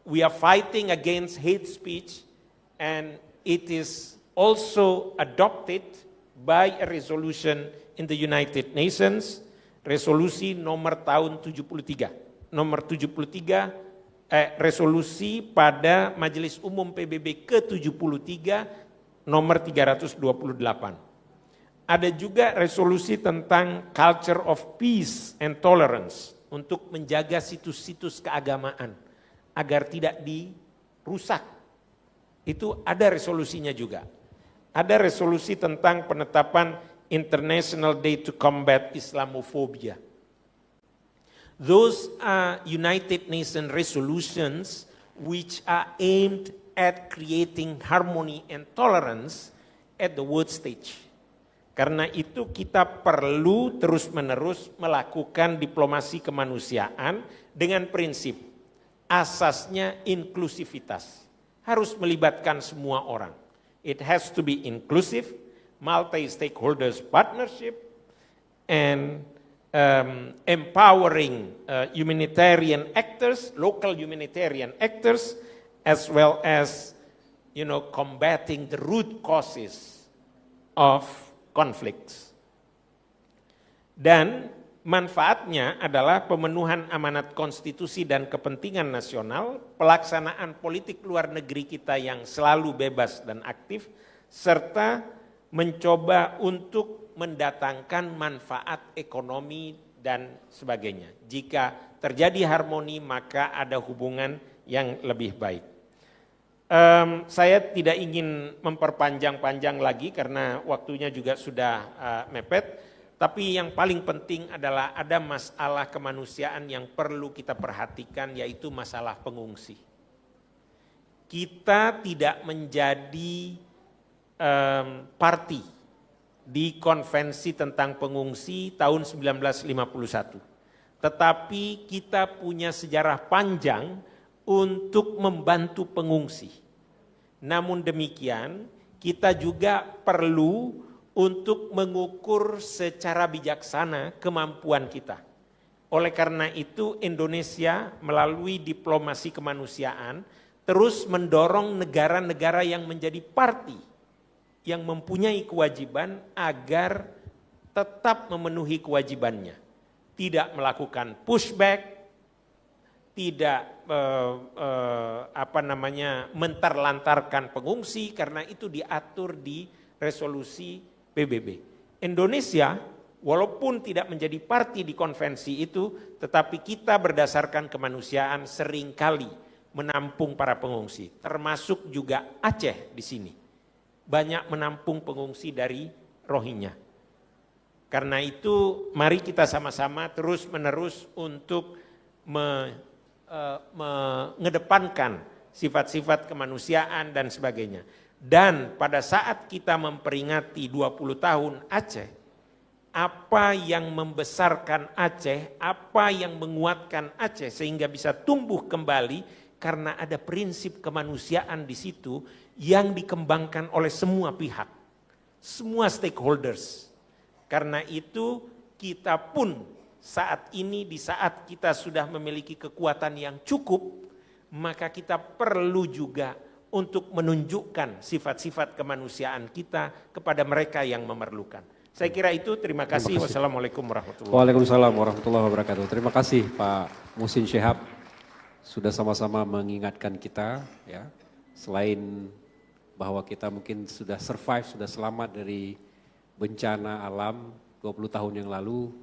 we are fighting against hate speech, and it is also adopted by a resolution in the United Nations, resolusi nomor tahun 73. Nomor 73, resolusi pada Majelis Umum PBB ke-73 nomor 328. Ada juga resolusi tentang culture of peace and tolerance untuk menjaga situs-situs keagamaan agar tidak dirusak. Itu ada resolusinya juga. Ada resolusi tentang penetapan International Day to Combat Islamophobia. Those are United Nations resolutions which are aimed at creating harmony and tolerance at the world stage. Karena itu kita perlu terus-menerus melakukan diplomasi kemanusiaan dengan prinsip asasnya inklusivitas. Harus melibatkan semua orang. It has to be inclusive, multi-stakeholders partnership, and empowering humanitarian actors, local humanitarian actors, as well as, combating the root causes of conflicts. Dan manfaatnya adalah pemenuhan amanat konstitusi dan kepentingan nasional, pelaksanaan politik luar negeri kita yang selalu bebas dan aktif, serta mencoba untuk mendatangkan manfaat ekonomi dan sebagainya. Jika terjadi harmoni, maka ada hubungan yang lebih baik. Saya tidak ingin memperpanjang-panjang lagi karena waktunya juga sudah mepet. Tapi yang paling penting adalah ada masalah kemanusiaan yang perlu kita perhatikan, yaitu masalah pengungsi. Kita tidak menjadi parti di konvensi tentang pengungsi tahun 1951. Tetapi kita punya sejarah panjang untuk membantu pengungsi. Namun demikian, kita juga perlu untuk mengukur secara bijaksana kemampuan kita. Oleh karena itu Indonesia melalui diplomasi kemanusiaan terus mendorong negara-negara yang menjadi parti, yang mempunyai kewajiban agar tetap memenuhi kewajibannya. Tidak melakukan pushback, tidak menterlantarkan pengungsi, karena itu diatur di resolusi PBB. Indonesia walaupun tidak menjadi parti di konvensi itu, tetapi kita berdasarkan kemanusiaan seringkali menampung para pengungsi, termasuk juga Aceh di sini. banyak menampung pengungsi dari Rohingya. Karena itu mari kita sama-sama terus-menerus untuk mengedepankan sifat-sifat kemanusiaan dan sebagainya. Dan pada saat kita memperingati 20 tahun Aceh, apa yang membesarkan Aceh, apa yang menguatkan Aceh sehingga bisa tumbuh kembali karena ada prinsip kemanusiaan di situ yang dikembangkan oleh semua pihak, semua stakeholders. Karena itu kita pun saat ini di saat kita sudah memiliki kekuatan yang cukup, maka kita perlu juga untuk menunjukkan sifat-sifat kemanusiaan kita kepada mereka yang memerlukan. Saya kira itu, terima kasih. Wassalamualaikum warahmatullahi wabarakatuh. Waalaikumsalam warahmatullahi wabarakatuh. Terima kasih Pak Muhsin Syihab sudah sama-sama mengingatkan kita, ya, selain bahwa kita mungkin sudah survive, sudah selamat dari bencana alam 20 tahun yang lalu,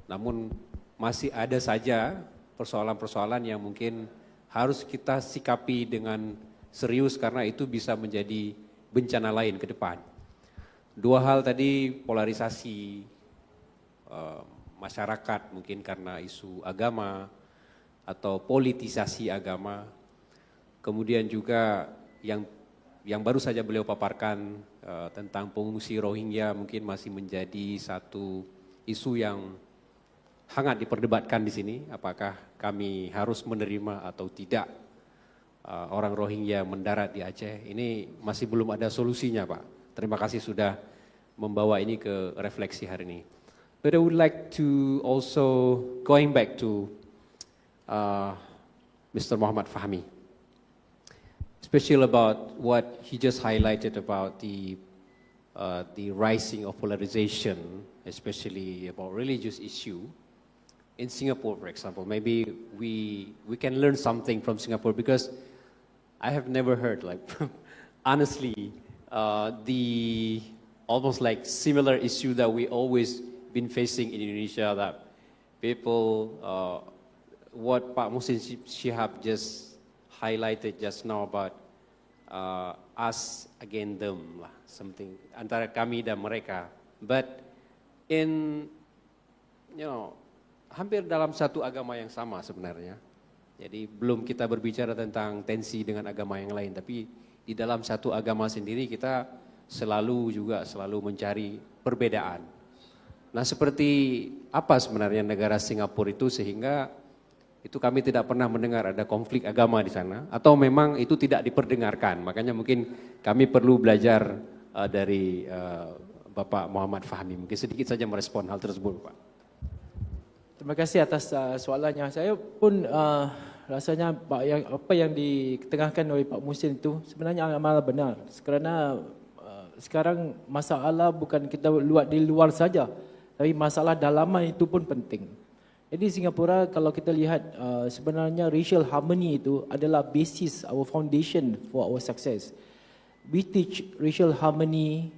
namun masih ada saja persoalan-persoalan yang mungkin harus kita sikapi dengan serius karena itu bisa menjadi bencana lain ke depan. Dua hal tadi, polarisasi masyarakat mungkin karena isu agama atau politisasi agama. Kemudian juga yang baru saja beliau paparkan tentang pengungsi Rohingya mungkin masih menjadi satu isu yang hangat diperdebatkan di sini. Apakah kami harus menerima atau tidak orang Rohingya mendarat di Aceh? Ini masih belum ada solusinya, Pak. Terima kasih sudah membawa ini ke refleksi hari ini. But I would like to also going back to Mr. Muhammad Fahmi, especially about what he just highlighted about the rising of polarization, especially about religious issue. In Singapore, for example, maybe we can learn something from Singapore because I have never heard, like, honestly, the almost like similar issue that we always been facing in Indonesia, that people, what Pak Muhsin Syihab just highlighted just now about us against them lah, something antara kami dan mereka. But in, hampir dalam satu agama yang sama sebenarnya. Jadi belum kita berbicara tentang tensi dengan agama yang lain, tapi di dalam satu agama sendiri kita selalu mencari perbedaan. Nah, seperti apa sebenarnya negara Singapura itu sehingga itu kami tidak pernah mendengar ada konflik agama di sana, atau memang itu tidak diperdengarkan. Makanya mungkin kami perlu belajar dari Bapak Muhammad Fahmi. Mungkin sedikit saja merespon hal tersebut, Pak. Terima kasih atas soalannya. Saya pun rasanya apa yang ditengahkan oleh Pak Muhsin itu sebenarnya amat benar. Kerana sekarang masalah bukan kita di luar saja, tapi masalah dalaman itu pun penting. Jadi Singapura kalau kita lihat sebenarnya racial harmony itu adalah basis, our foundation for our success. We teach racial harmony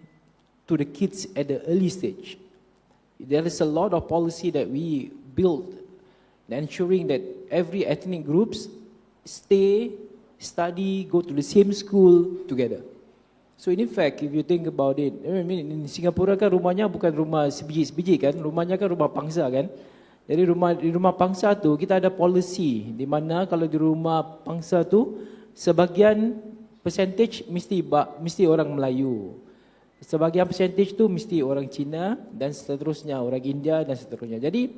to the kids at the early stage. There is a lot of policy that we build, ensuring that every ethnic groups stay, study, go to the same school together. So in fact, if you think about it, I mean, in Singapura kan rumahnya bukan rumah sebiji-sebiji kan, rumahnya kan rumah pangsa kan. Jadi di rumah pangsa tu kita ada policy di mana kalau di rumah pangsa tu sebagian percentage mesti orang Melayu. Sebagian percentage tu mesti orang Cina dan seterusnya, orang India dan seterusnya. Jadi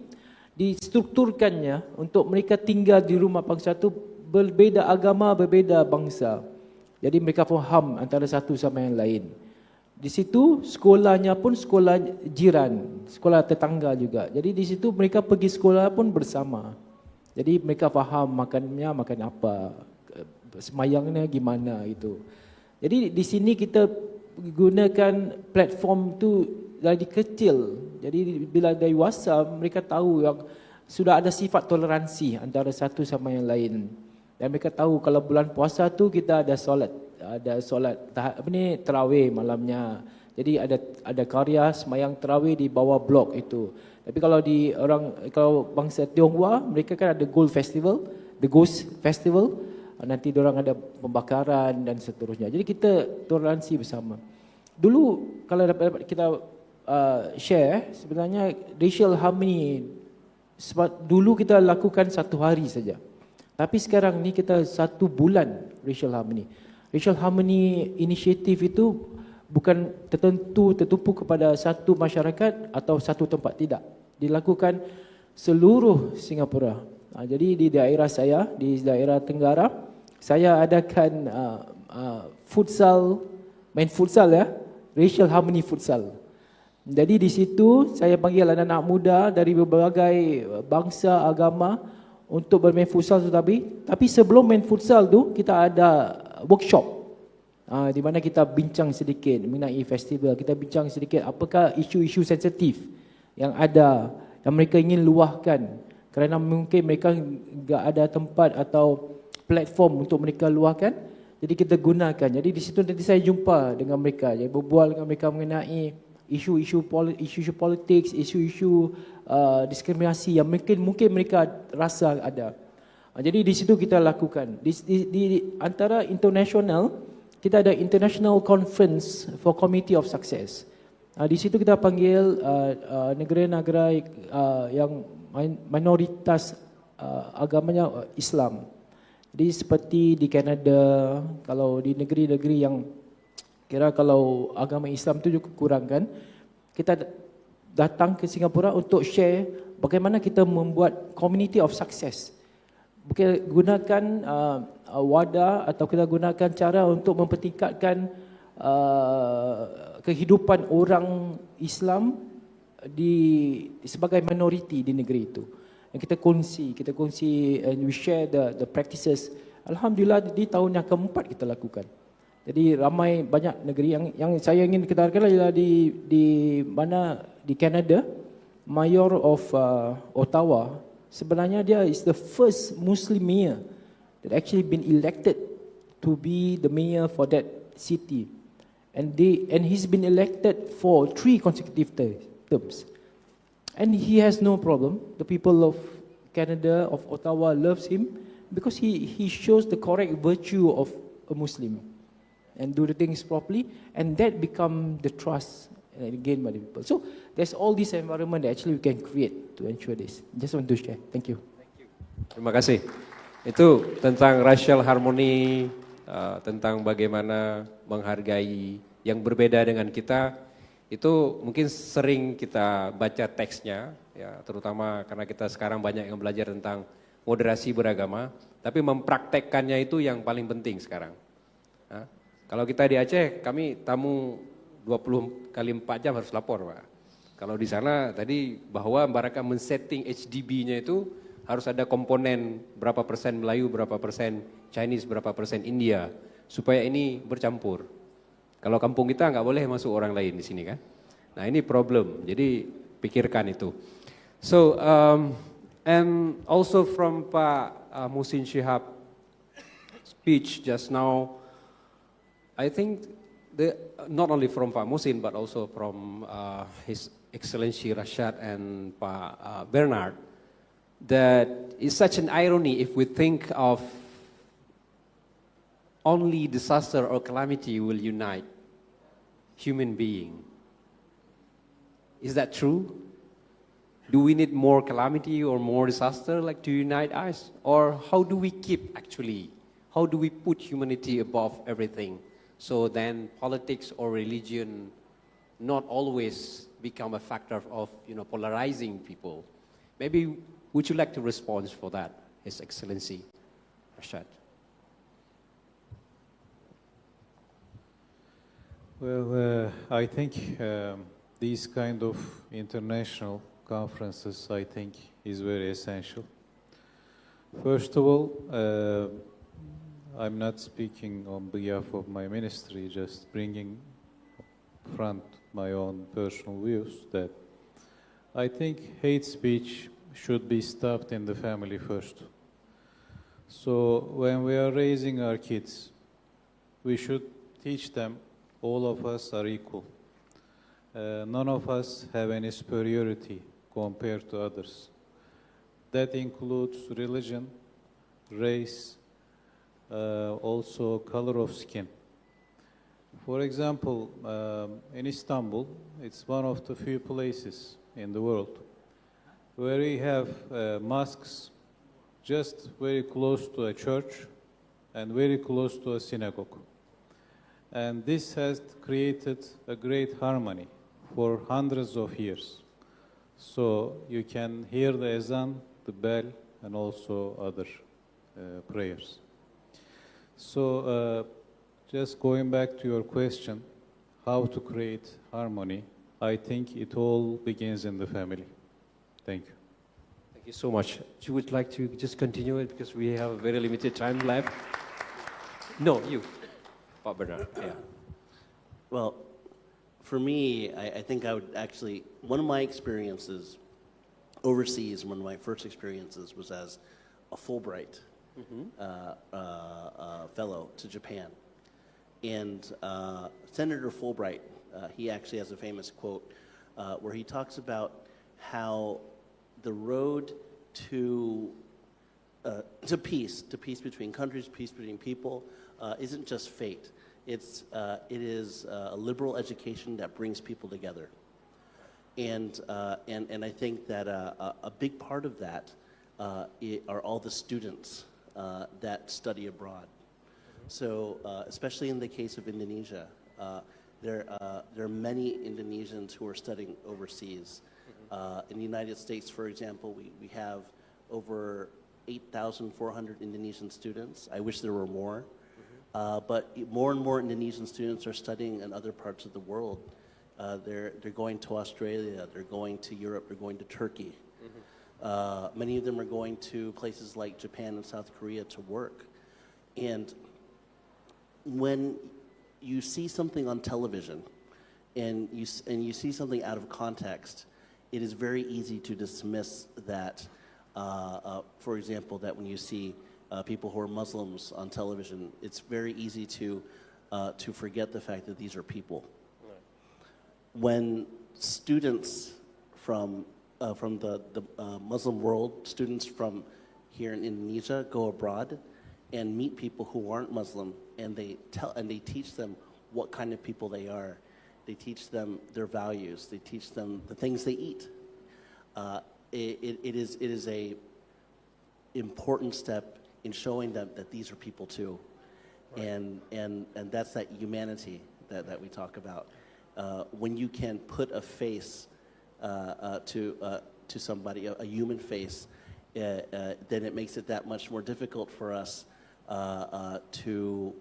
distrukturkannya untuk mereka tinggal di rumah bangsa itu berbeza agama, berbeza bangsa. Jadi mereka faham antara satu sama yang lain. Di situ sekolahnya pun sekolah jiran, sekolah tetangga juga. Jadi di situ mereka pergi sekolah pun bersama. Jadi mereka faham makannya makan apa, semayangnya gimana itu. Jadi di sini kita gunakan platform tu dari kecil. Jadi bila dewasa mereka tahu yang sudah ada sifat toleransi antara satu sama yang lain. Dan mereka tahu kalau bulan puasa tu kita ada solat tarawih malamnya. Jadi ada karya semayang tarawih di bawah blok itu. Tapi kalau bangsa Tionghoa mereka kan ada Ghost Festival. Nanti diorang ada pembakaran dan seterusnya. Jadi kita toleransi bersama. dulu kalau dapat kita share, sebenarnya racial harmony sebab dulu kita lakukan 1 hari saja. Tapi sekarang ni kita 1 bulan racial harmony. Racial harmony initiative itu bukan tertumpu kepada satu masyarakat atau satu tempat, tidak. Dilakukan seluruh Singapura. Jadi di daerah saya, di daerah Tenggara, saya adakan futsal, main futsal ya, racial harmony futsal. Jadi di situ saya panggil anak-anak muda dari berbagai bangsa, agama untuk bermain futsal tu tapi sebelum main futsal tu kita ada workshop di mana kita bincang sedikit mengenai festival, kita bincang sedikit apakah isu-isu sensitif yang ada yang mereka ingin luahkan kerana mungkin mereka enggak ada tempat atau platform untuk mereka luahkan. Jadi kita gunakan. Jadi di situ nanti saya jumpa dengan mereka, jadi berbual dengan mereka mengenai isu-isu politik, isu-isu diskriminasi yang mungkin mereka rasa ada. Jadi di situ kita lakukan. Di antara international, kita ada International Conference for Committee of Success. Di situ kita panggil negara-negara yang minoritas agamanya Islam. Jadi seperti di Kanada, kalau di negeri-negeri yang kira kalau agama Islam itu juga kurang kan, kita datang ke Singapura untuk share bagaimana kita membuat community of success. Gunakan wadah atau kita gunakan cara untuk mempertingkatkan kehidupan orang Islam sebagai minoriti di negeri itu. Dan kita kongsi and we share the practices. Alhamdulillah di tahun yang keempat kita lakukan. Jadi ramai banyak negeri yang saya ingin ketatkan adalah di mana di Canada, Mayor of Ottawa, sebenarnya dia is the first Muslim mayor that actually been elected to be the mayor for that city, and he's been elected for 3 consecutive terms, and he has no problem. The people of Canada, of Ottawa, loves him because he shows the correct virtue of a Muslim and do the things properly, and that become the trust gained by the people. So there's all this environment that actually we can create to ensure this. Just want to share. Thank you. Terima kasih. Itu tentang racial harmony, tentang bagaimana menghargai yang berbeda dengan kita. Itu mungkin sering kita baca teksnya, ya, terutama karena kita sekarang banyak yang belajar tentang moderasi beragama, tapi mempraktekkannya itu yang paling penting sekarang. Nah, kalau kita di Aceh, kami tamu 20 kali 4 jam harus lapor, Pak. Kalau di sana tadi bahwa mereka men-setting HDB-nya itu harus ada komponen berapa persen Melayu, berapa persen Chinese, berapa persen India, supaya ini bercampur. Kalau kampung kita nggak boleh masuk orang lain di sini kan. Nah ini problem, jadi pikirkan itu. So, and also from Pak Muhsin Shihab speech just now, I think not only from Pak Muhsin but also from His Excellency Rashad and Pak Bernard, that is such an irony if we think of only disaster or calamity will unite human being. Is that true? Do we need more calamity or more disaster like to unite us? Or how do we keep actually, how do we put humanity above everything? So then politics or religion not always become a factor of polarizing people. Maybe would you like to respond for that, His Excellency Rashad? Well, I think these kind of international conferences, I think, is very essential. First of all, I'm not speaking on behalf of my ministry, just bringing front my own personal views that I think hate speech should be stopped in the family first. So when we are raising our kids, we should teach them all of us are equal. None of us have any superiority compared to others. That includes religion, race, also color of skin. For example, in Istanbul, it's one of the few places in the world where we have mosques just very close to a church and very close to a synagogue. And this has created a great harmony for hundreds of years. So you can hear the azan, the bell, and also other prayers. So just going back to your question, how to create harmony, I think it all begins in the family. Thank you. Thank you so much. You would like to just continue it because we have very limited time left? No, you, Pak Bernard. Yeah. Well, for me, I think I would actually, one of my experiences overseas, one of my first experiences was as a Fulbright fellow to Japan. And Senator Fulbright, he actually has a famous quote where he talks about how the road to peace between countries, peace between people, isn't just fate. It is a liberal education that brings people together. And I think that a big part of that are all the students that study abroad. So especially in the case of Indonesia, there are many Indonesians who are studying overseas. In the United States, for example, we have over 8,400 Indonesian students. I wish there were more. But more and more Indonesian students are studying in other parts of the world. They're going to Australia, they're going to Europe, they're going to Turkey. Many of them are going to places like Japan and South Korea to work. And when you see something on television and you see something out of context, it is very easy to dismiss that. For example, that when you see people who are Muslims on television, it's very easy to forget the fact that these are people. Right. When students from the Muslim world, students from here in Indonesia go abroad and meet people who aren't Muslim, and they teach them what kind of people they are. They teach them their values. They teach them the things they eat. It is a important step in showing them that these are people too. Right. And that's that humanity that we talk about. When you can put a face to somebody, a human face, then it makes it that much more difficult for us to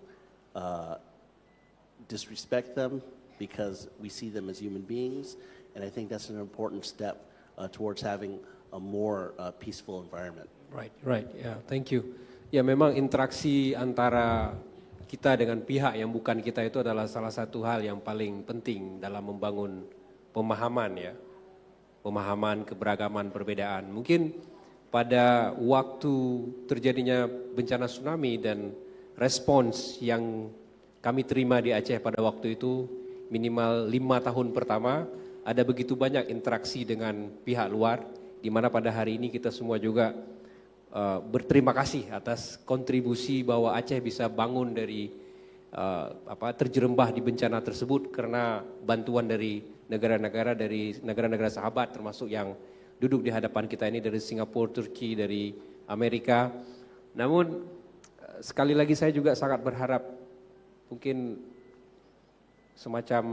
disrespect them, because we see them as human beings. And I think that's an important step towards having a more peaceful environment. Right, yeah, thank you. Ya, memang interaksi antara kita dengan pihak yang bukan kita itu adalah salah satu hal yang paling penting dalam membangun pemahaman, ya. Pemahaman keberagaman perbedaan. Mungkin pada waktu terjadinya bencana tsunami dan respons yang kami terima di Aceh pada waktu itu, minimal 5 tahun pertama, ada begitu banyak interaksi dengan pihak luar, di mana pada hari ini kita semua juga berterima kasih atas kontribusi bahwa Aceh bisa bangun dari terjerembah di bencana tersebut karena bantuan dari negara-negara sahabat, termasuk yang duduk di hadapan kita ini dari Singapura, Turki, dari Amerika. Namun sekali lagi saya juga sangat berharap mungkin semacam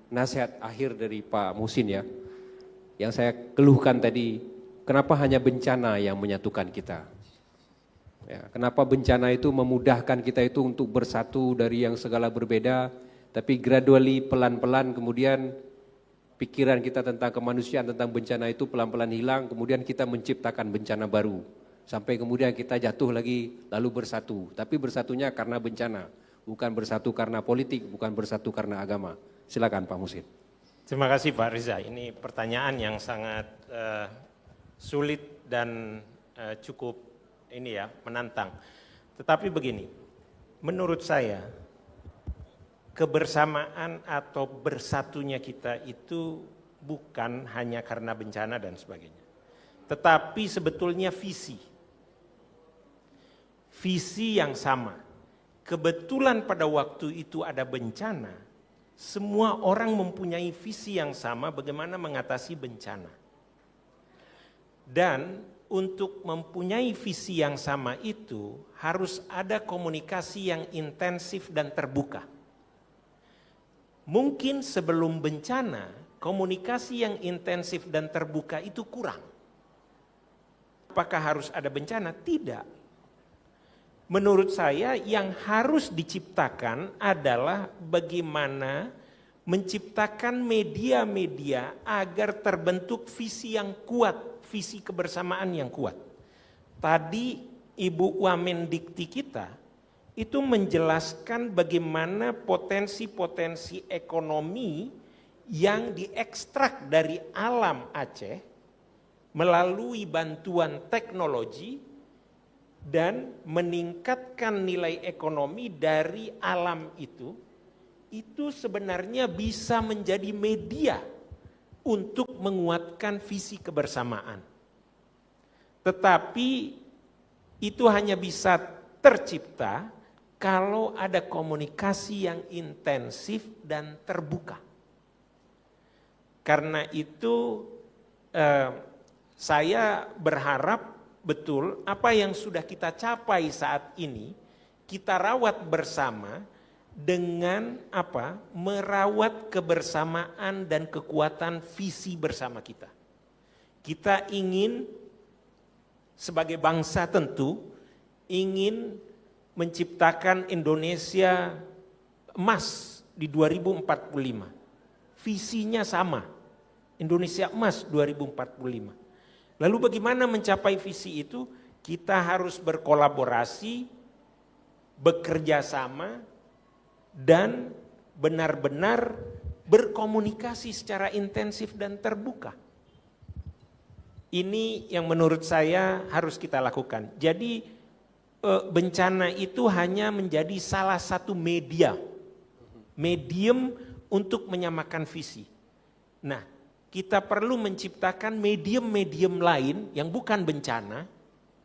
nasihat akhir dari Pak Muhsin, ya, yang saya keluhkan tadi. Kenapa hanya bencana yang menyatukan kita? Ya, kenapa bencana itu memudahkan kita itu untuk bersatu dari yang segala berbeda, tapi gradually, pelan-pelan kemudian pikiran kita tentang kemanusiaan, tentang bencana itu pelan-pelan hilang, kemudian kita menciptakan bencana baru. Sampai kemudian kita jatuh lagi, lalu bersatu. Tapi bersatunya karena bencana, bukan bersatu karena politik, bukan bersatu karena agama. Silakan Pak Muhsin. Terima kasih Pak Riza, ini pertanyaan yang sangat sulit dan cukup menantang. Tetapi begini, menurut saya kebersamaan atau bersatunya kita itu bukan hanya karena bencana dan sebagainya. Tetapi sebetulnya visi yang sama. Kebetulan pada waktu itu ada bencana, semua orang mempunyai visi yang sama bagaimana mengatasi bencana. Dan untuk mempunyai visi yang sama itu harus ada komunikasi yang intensif dan terbuka. Mungkin sebelum bencana, komunikasi yang intensif dan terbuka itu kurang. Apakah harus ada bencana? Tidak. Menurut saya yang harus diciptakan adalah bagaimana menciptakan media-media agar terbentuk visi yang kuat, visi kebersamaan yang kuat. Tadi Ibu Wamendikti kita itu menjelaskan bagaimana potensi-potensi ekonomi yang diekstrak dari alam Aceh melalui bantuan teknologi dan meningkatkan nilai ekonomi dari alam itu sebenarnya bisa menjadi media untuk menguatkan visi kebersamaan. Tetapi itu hanya bisa tercipta kalau ada komunikasi yang intensif dan terbuka. Karena itu saya berharap betul apa yang sudah kita capai saat ini kita rawat bersama dengan apa? Merawat kebersamaan dan kekuatan visi bersama kita. Kita ingin sebagai bangsa tentu ingin menciptakan Indonesia emas di 2045. Visinya sama, Indonesia emas 2045. Lalu bagaimana mencapai visi itu? Kita harus berkolaborasi, bekerja sama, dan benar-benar berkomunikasi secara intensif dan terbuka. Ini yang menurut saya harus kita lakukan. Jadi bencana itu hanya menjadi salah satu medium untuk menyamakan visi. Nah, kita perlu menciptakan medium-medium lain yang bukan bencana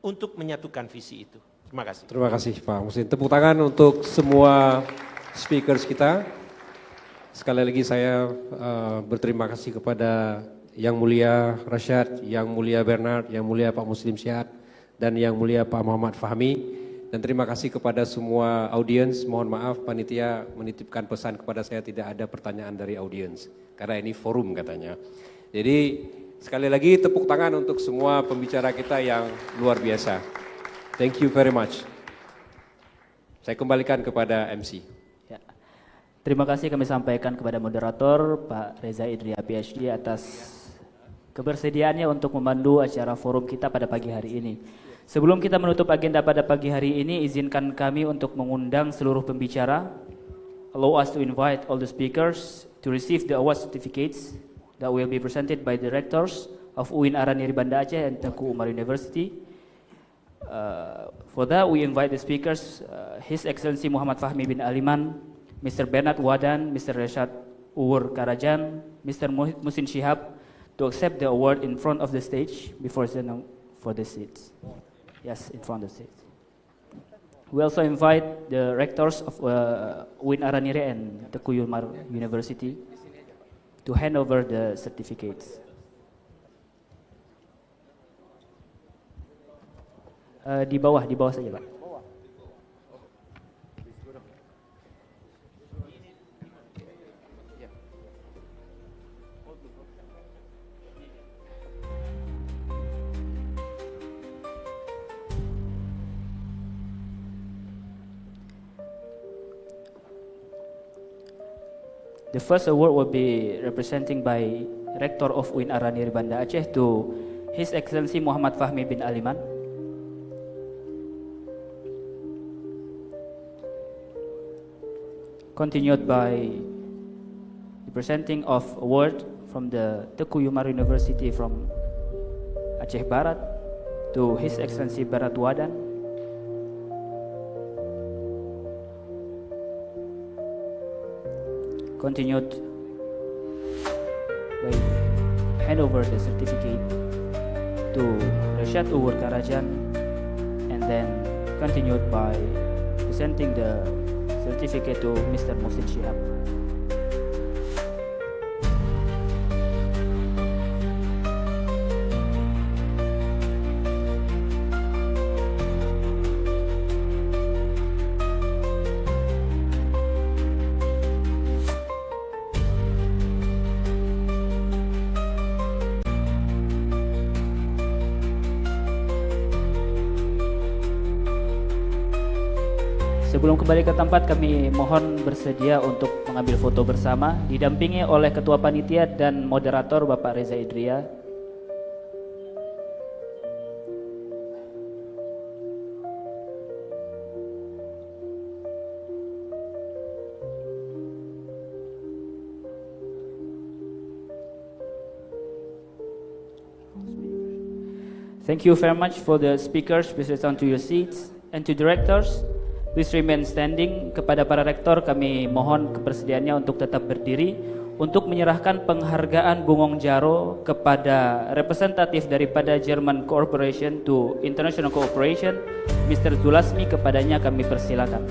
untuk menyatukan visi itu. Terima kasih. Terima kasih Pak Muhsin. Tepuk tangan untuk semua speakers kita. Sekali lagi saya berterima kasih kepada Yang Mulia Rashad, Yang Mulia Bernard, Yang Mulia Pak Muslim Syihad, dan Yang Mulia Pak Muhammad Fahmi. Dan terima kasih kepada semua audiens. Mohon maaf panitia menitipkan pesan kepada saya tidak ada pertanyaan dari audiens. Karena ini forum katanya. Jadi sekali lagi tepuk tangan untuk semua pembicara kita yang luar biasa. Thank you very much. Saya kembalikan kepada MC. Ya. Terima kasih kami sampaikan kepada moderator Pak Reza Idria PhD atas kebersediaannya untuk memandu acara forum kita pada pagi hari ini. Sebelum kita menutup agenda pada pagi hari ini, izinkan kami untuk mengundang seluruh pembicara. Allow us to invite all the speakers to receive the award certificates that will be presented by the rectors of UIN Araniri Banda Aceh and Tengku Umar University. For that, we invite the speakers, His Excellency Muhammad Fahmi bin Aliman, Mr. Bernard Wadan, Mr. Rashad Uwur Karajan, Mr. Muhsin Syihab, to accept the award in front of the stage before sitting for the seats. Yes, in front of the seats. We also invite the rectors of UIN Araniri and Tengku Umar University to hand over the certificates. Di bawah saja Pak. The first award will be representing by Rector of UIN Araniri Banda Aceh to His Excellency Muhammad Fahmi bin Aliman. Continued by the presenting of award from the Tengku Umar University from Aceh Barat to His Excellency Bernard Wadan. Continued by hand over the certificate to Rashad Uwur Karajan, and then continued by presenting the certificate to Mr. Muhsin Syihab. Sebelum kembali ke tempat, kami mohon bersedia untuk mengambil foto bersama, didampingi oleh Ketua Panitia dan Moderator Bapak Reza Idria. Thank you very much for the speakers. Please return to your seats. And to directors, please remain standing. Kepada para rektor, kami mohon kebersediaannya untuk tetap berdiri untuk menyerahkan penghargaan Bungong Jaro kepada representatif daripada German Corporation to International Cooperation, Mr. Zulasmi. Kepadanya kami persilakan.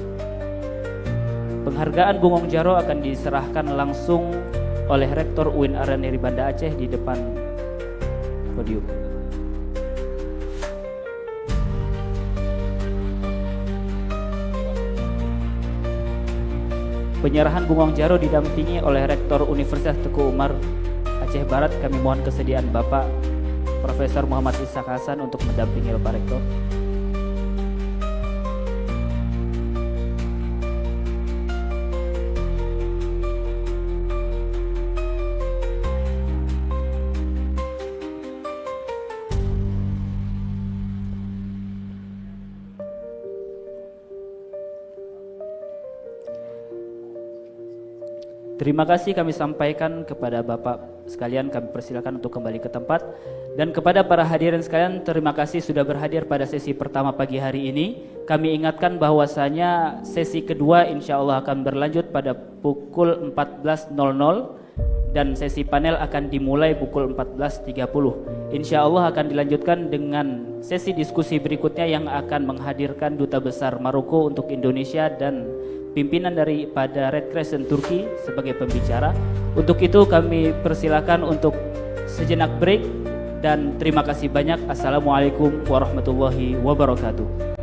Penghargaan Bungong Jaro akan diserahkan langsung oleh Rektor UIN Araneri Banda Aceh di depan podium. Penyerahan Bungong Jaro didampingi oleh Rektor Universitas Teguh Umar Aceh Barat. Kami mohon kesediaan Bapak Profesor Muhammad Ishak Hasan untuk mendampingi Bapak Rektor. Terima kasih kami sampaikan kepada Bapak sekalian, kami persilakan untuk kembali ke tempat. Dan kepada para hadirin sekalian, terima kasih sudah berhadir pada sesi pertama pagi hari ini. Kami ingatkan bahwasanya sesi kedua insya Allah akan berlanjut pada pukul 14.00 dan sesi panel akan dimulai pukul 14.30. Insya Allah akan dilanjutkan dengan sesi diskusi berikutnya yang akan menghadirkan Duta Besar Maroko untuk Indonesia dan pimpinan daripada Red Crescent Turki sebagai pembicara. Untuk itu kami persilakan untuk sejenak break dan terima kasih banyak. Assalamualaikum warahmatullahi wabarakatuh.